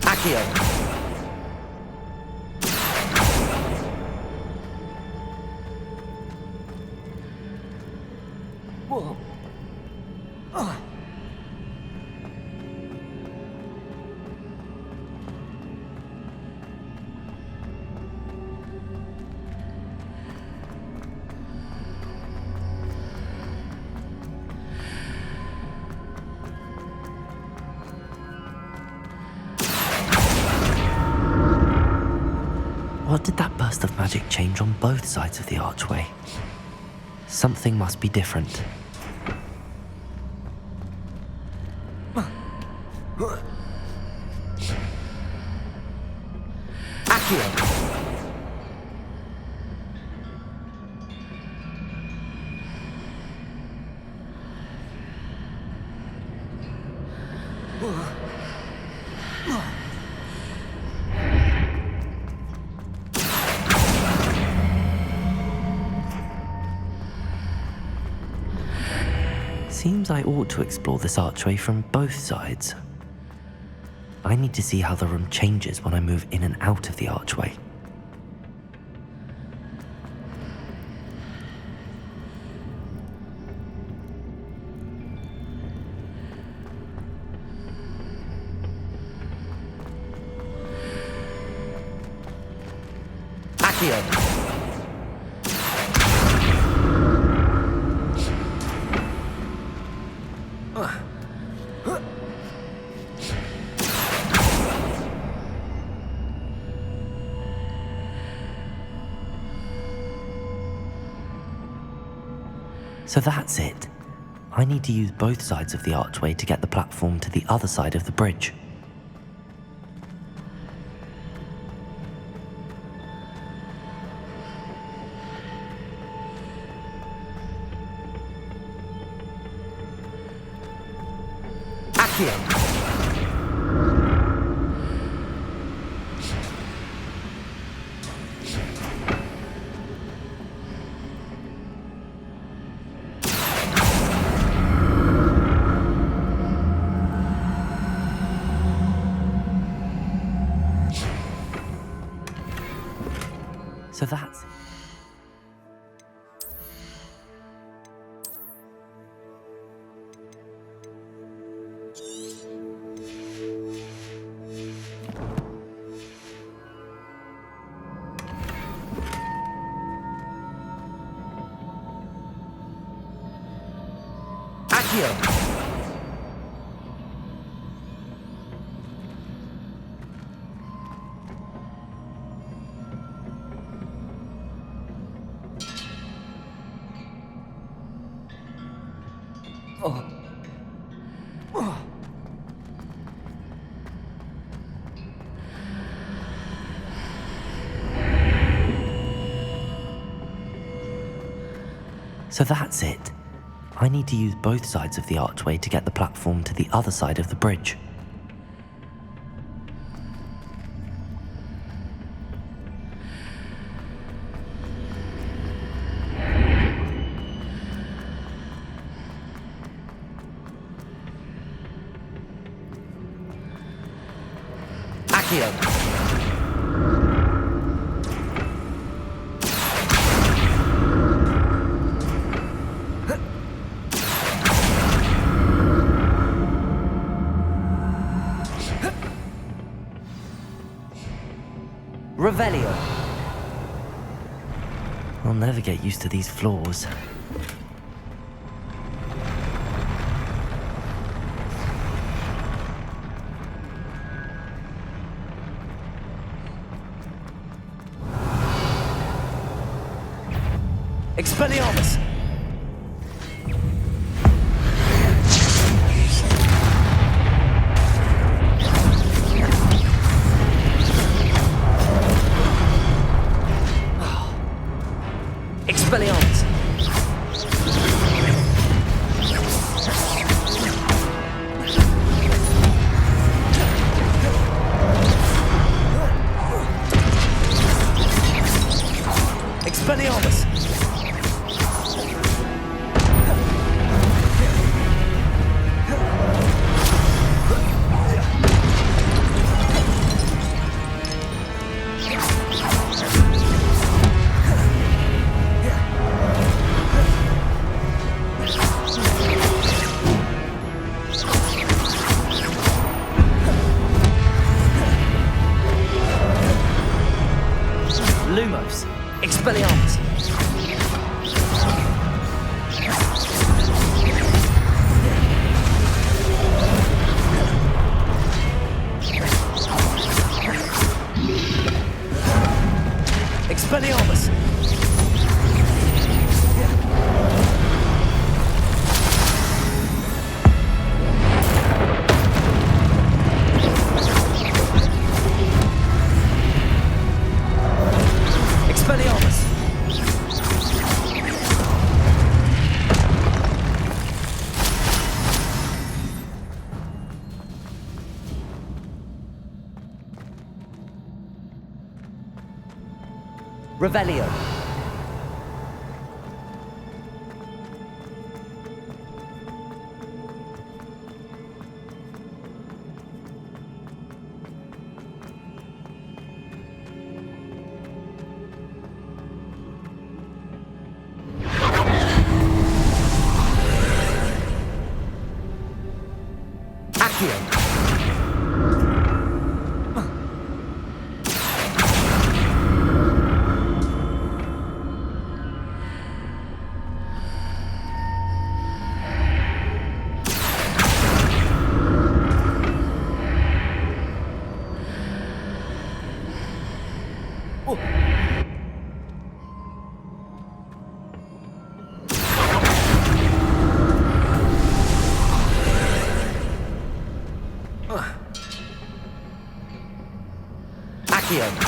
Accio. Whoa.
What did that burst of magic change on both sides of the archway? Something must be different.
Accio.
Seems I ought to explore this archway from both sides. I need to see how the room changes when I move in and out of the archway.
Accio.
So that's it. I need to use both sides of the archway to get the platform to the other side of the bridge.
Accio.
So that's it.
Accio.
So that's it. I need to use both sides of the archway to get the platform to the other side of the bridge.
Accio. Revelio.
I'll never get used to these floors.
Expelliarmus. Expelliarmus. Expelliarmus. Lumos. Expelliarmus. Expelliarmus. Expelliarmus. Revelio. Accio. Accio.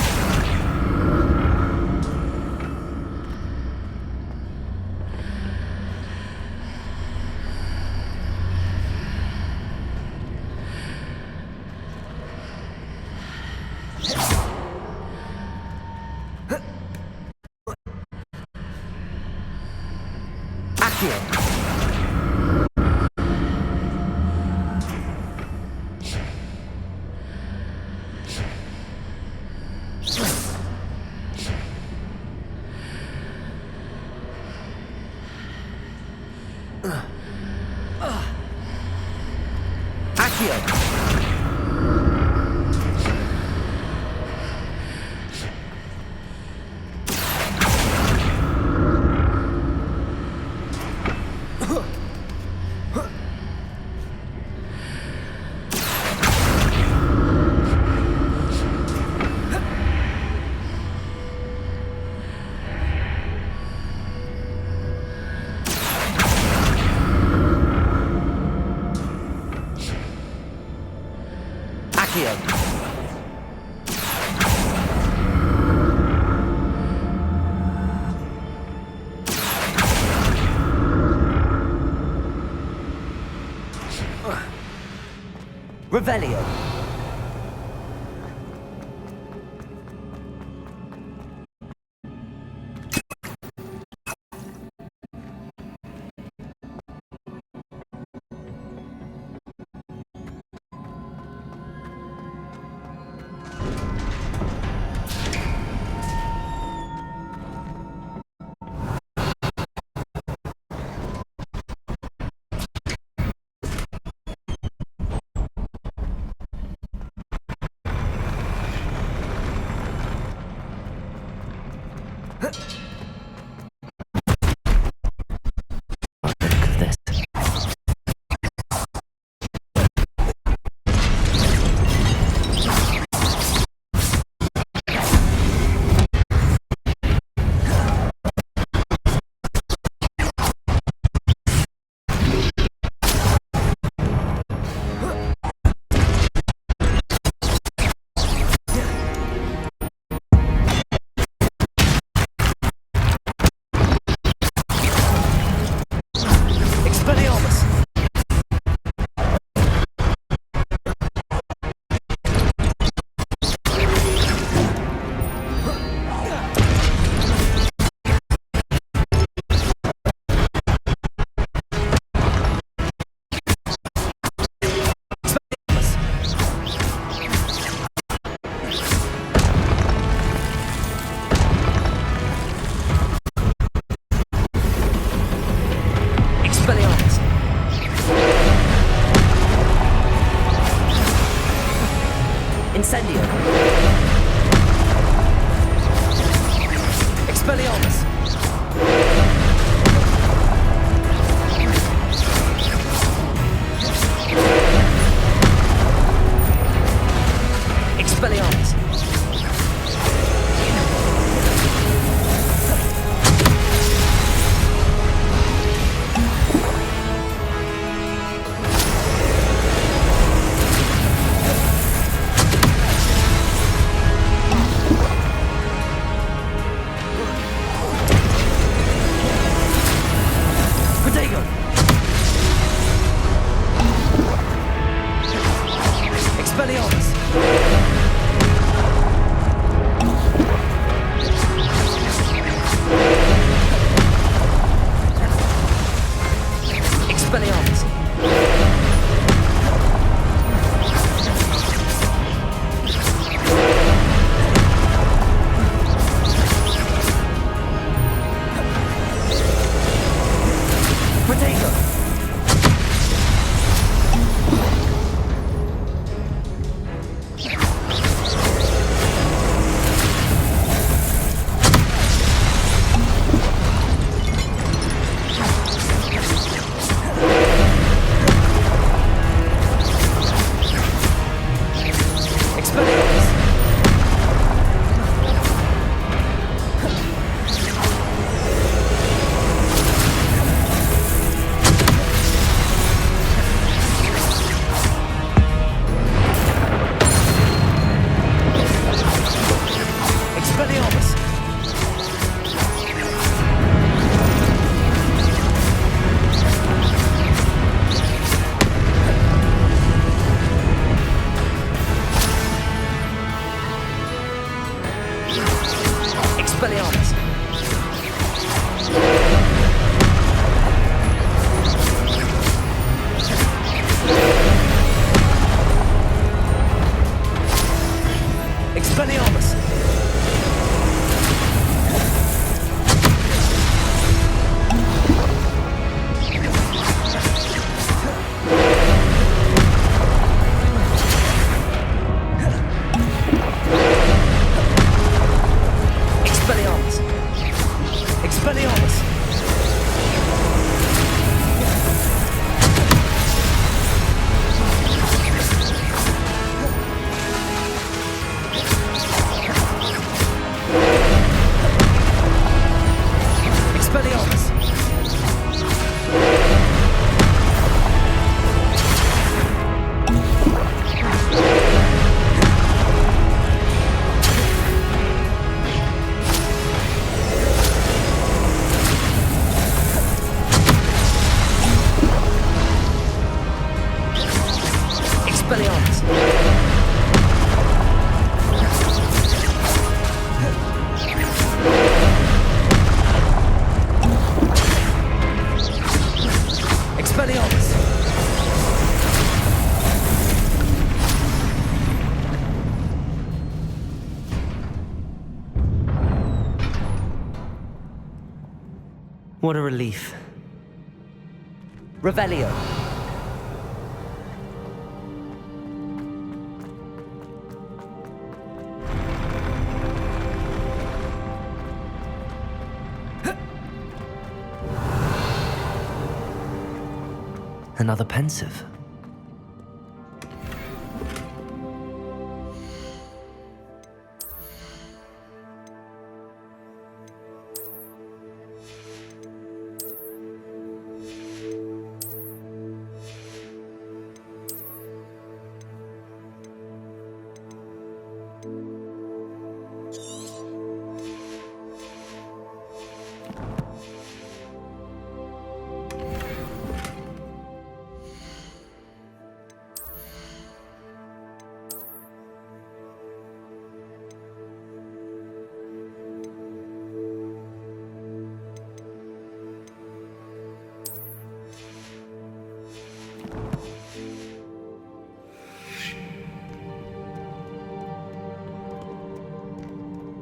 Revelio. Incendio. Expelliarmus. Expelliarmus. Expelliarmus! Expelliarmus!
What a relief.
Revelio!
Another pensive.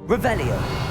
Revelio!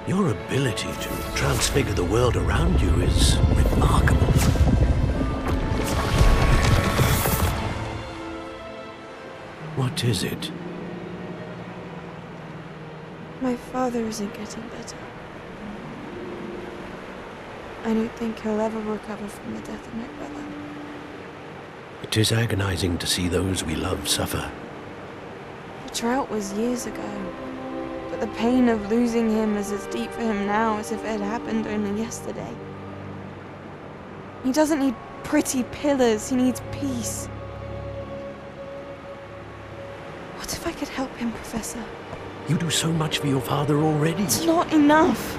Your ability to transfigure the world around you is remarkable. What is it?
My father isn't getting better. I don't think he'll ever recover from the death of my brother.
It is agonizing to see those we love suffer.
The drought was years ago, but the pain of losing him is as deep for him now as if it had happened only yesterday. He doesn't need pretty pillars, he needs peace. What if I could help him, Professor?
You do so much for your father already.
It's not enough.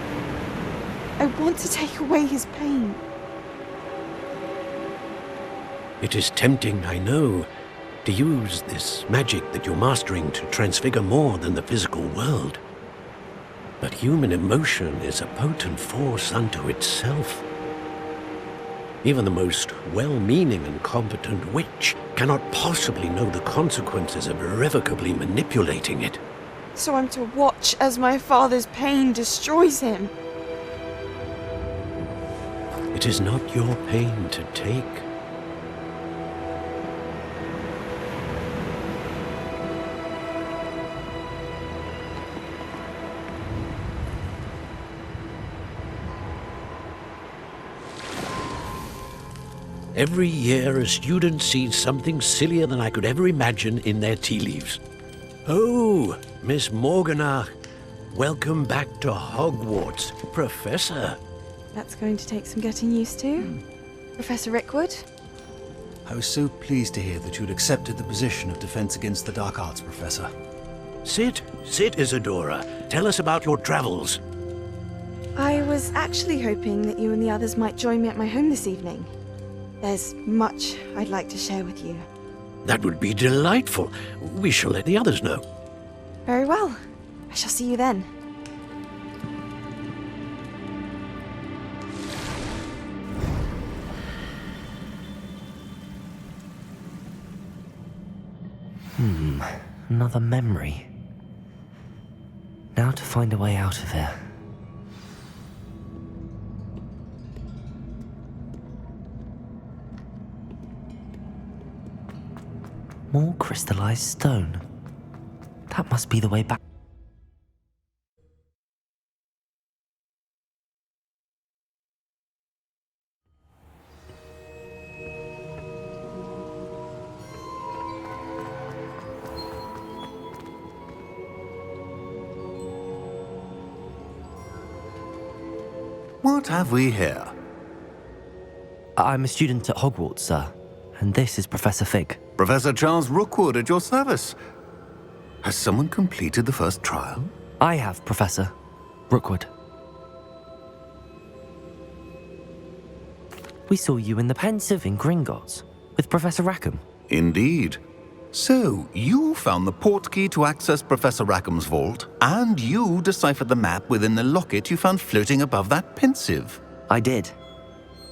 I want to take away his pain.
It is tempting, I know, to use this magic that you're mastering to transfigure more than the physical world. But human emotion is a potent force unto itself. Even the most well-meaning and competent witch cannot possibly know the consequences of irrevocably manipulating it.
So I'm to watch as my father's pain destroys him.
It is not your pain to take. Every year, a student sees something sillier than I could ever imagine in their tea leaves. Oh, Miss Morganach, welcome back to Hogwarts, Professor.
That's going to take some getting used to. Professor Rickwood?
I was so pleased to hear that you'd accepted the position of Defense Against the Dark Arts, Professor.
Sit, Isadora. Tell us about your travels.
I was actually hoping that you and the others might join me at my home this evening. There's much I'd like to share with you.
That would be delightful. We shall let the others know.
Very well. I shall see you then.
Another memory. Now to find a way out of here. More crystallized stone. That must be the way back.
What have we here?
I'm a student at Hogwarts, sir, and this is Professor Fig.
Professor Charles Rookwood at your service. Has someone completed the first trial?
I have, Professor Rookwood. We saw you in the Pensive in Gringotts with Professor Rackham.
Indeed. So, you found the portkey to access Professor Rackham's vault, and you deciphered the map within the locket you found floating above that Pensive.
I did.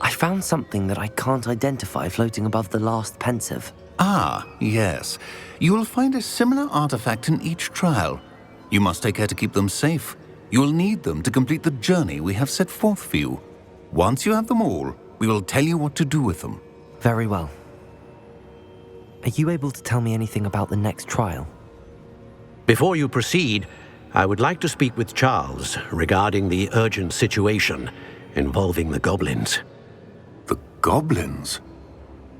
I found something that I can't identify floating above the last Pensive.
Ah, yes. You will find a similar artifact in each trial. You must take care to keep them safe. You will need them to complete the journey we have set forth for you. Once you have them all, we will tell you what to do with them.
Very well. Are you able to tell me anything about the next trial?
Before you proceed, I would like to speak with Charles regarding the urgent situation involving the goblins.
The goblins?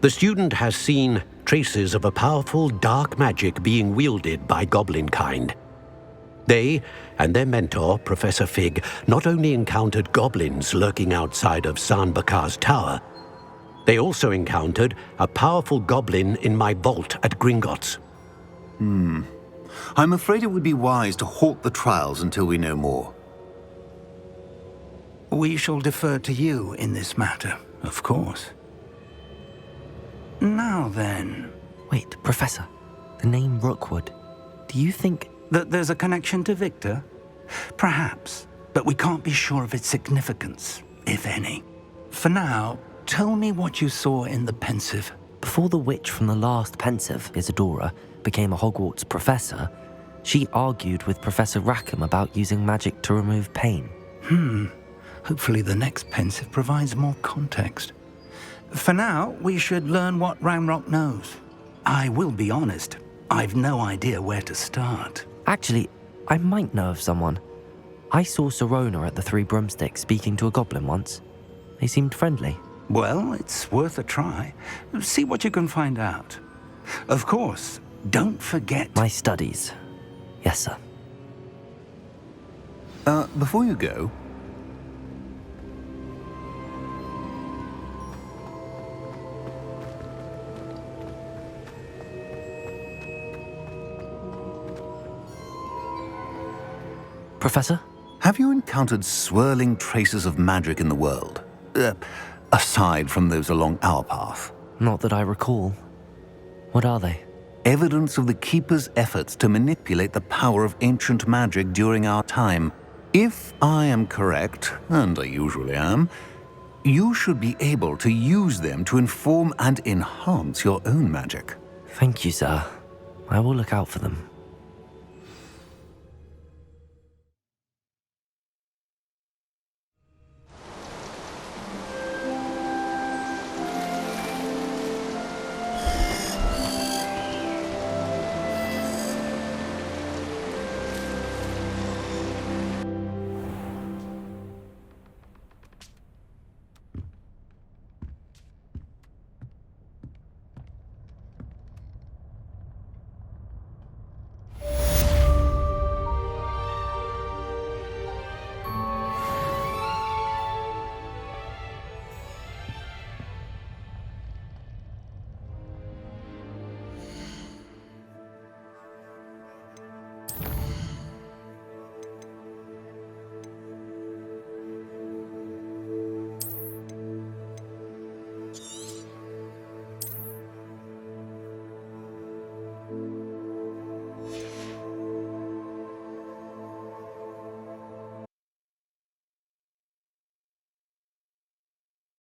The student has seen traces of a powerful dark magic being wielded by goblin kind. They and their mentor, Professor Fig, not only encountered goblins lurking outside of San Bakar's tower, they also encountered a powerful goblin in my vault at Gringotts.
I'm afraid it would be wise to halt the trials until we know more.
We shall defer to you in this matter, of course. Now then...
Wait, Professor. The name Rookwood. Do you think...
that there's a connection to Victor? Perhaps, but we can't be sure of its significance, if any. For now, tell me what you saw in the Pensive.
Before the witch from the last Pensive, Isadora, became a Hogwarts professor, she argued with Professor Rackham about using magic to remove pain.
Hopefully the next Pensive provides more context. For now, we should learn what Ranrock knows. I will be honest, I've no idea where to start.
Actually, I might know of someone. I saw Serona at the Three Broomsticks speaking to a goblin once. They seemed friendly.
Well, it's worth a try. See what you can find out. Of course, don't forget...
my studies. Yes, sir.
Before you go...
Professor?
Have you encountered swirling traces of magic in the world? Aside from those along our path?
Not that I recall. What are they?
Evidence of the Keeper's efforts to manipulate the power of ancient magic during our time. If I am correct, and I usually am, you should be able to use them to inform and enhance your own magic.
Thank you, sir. I will look out for them.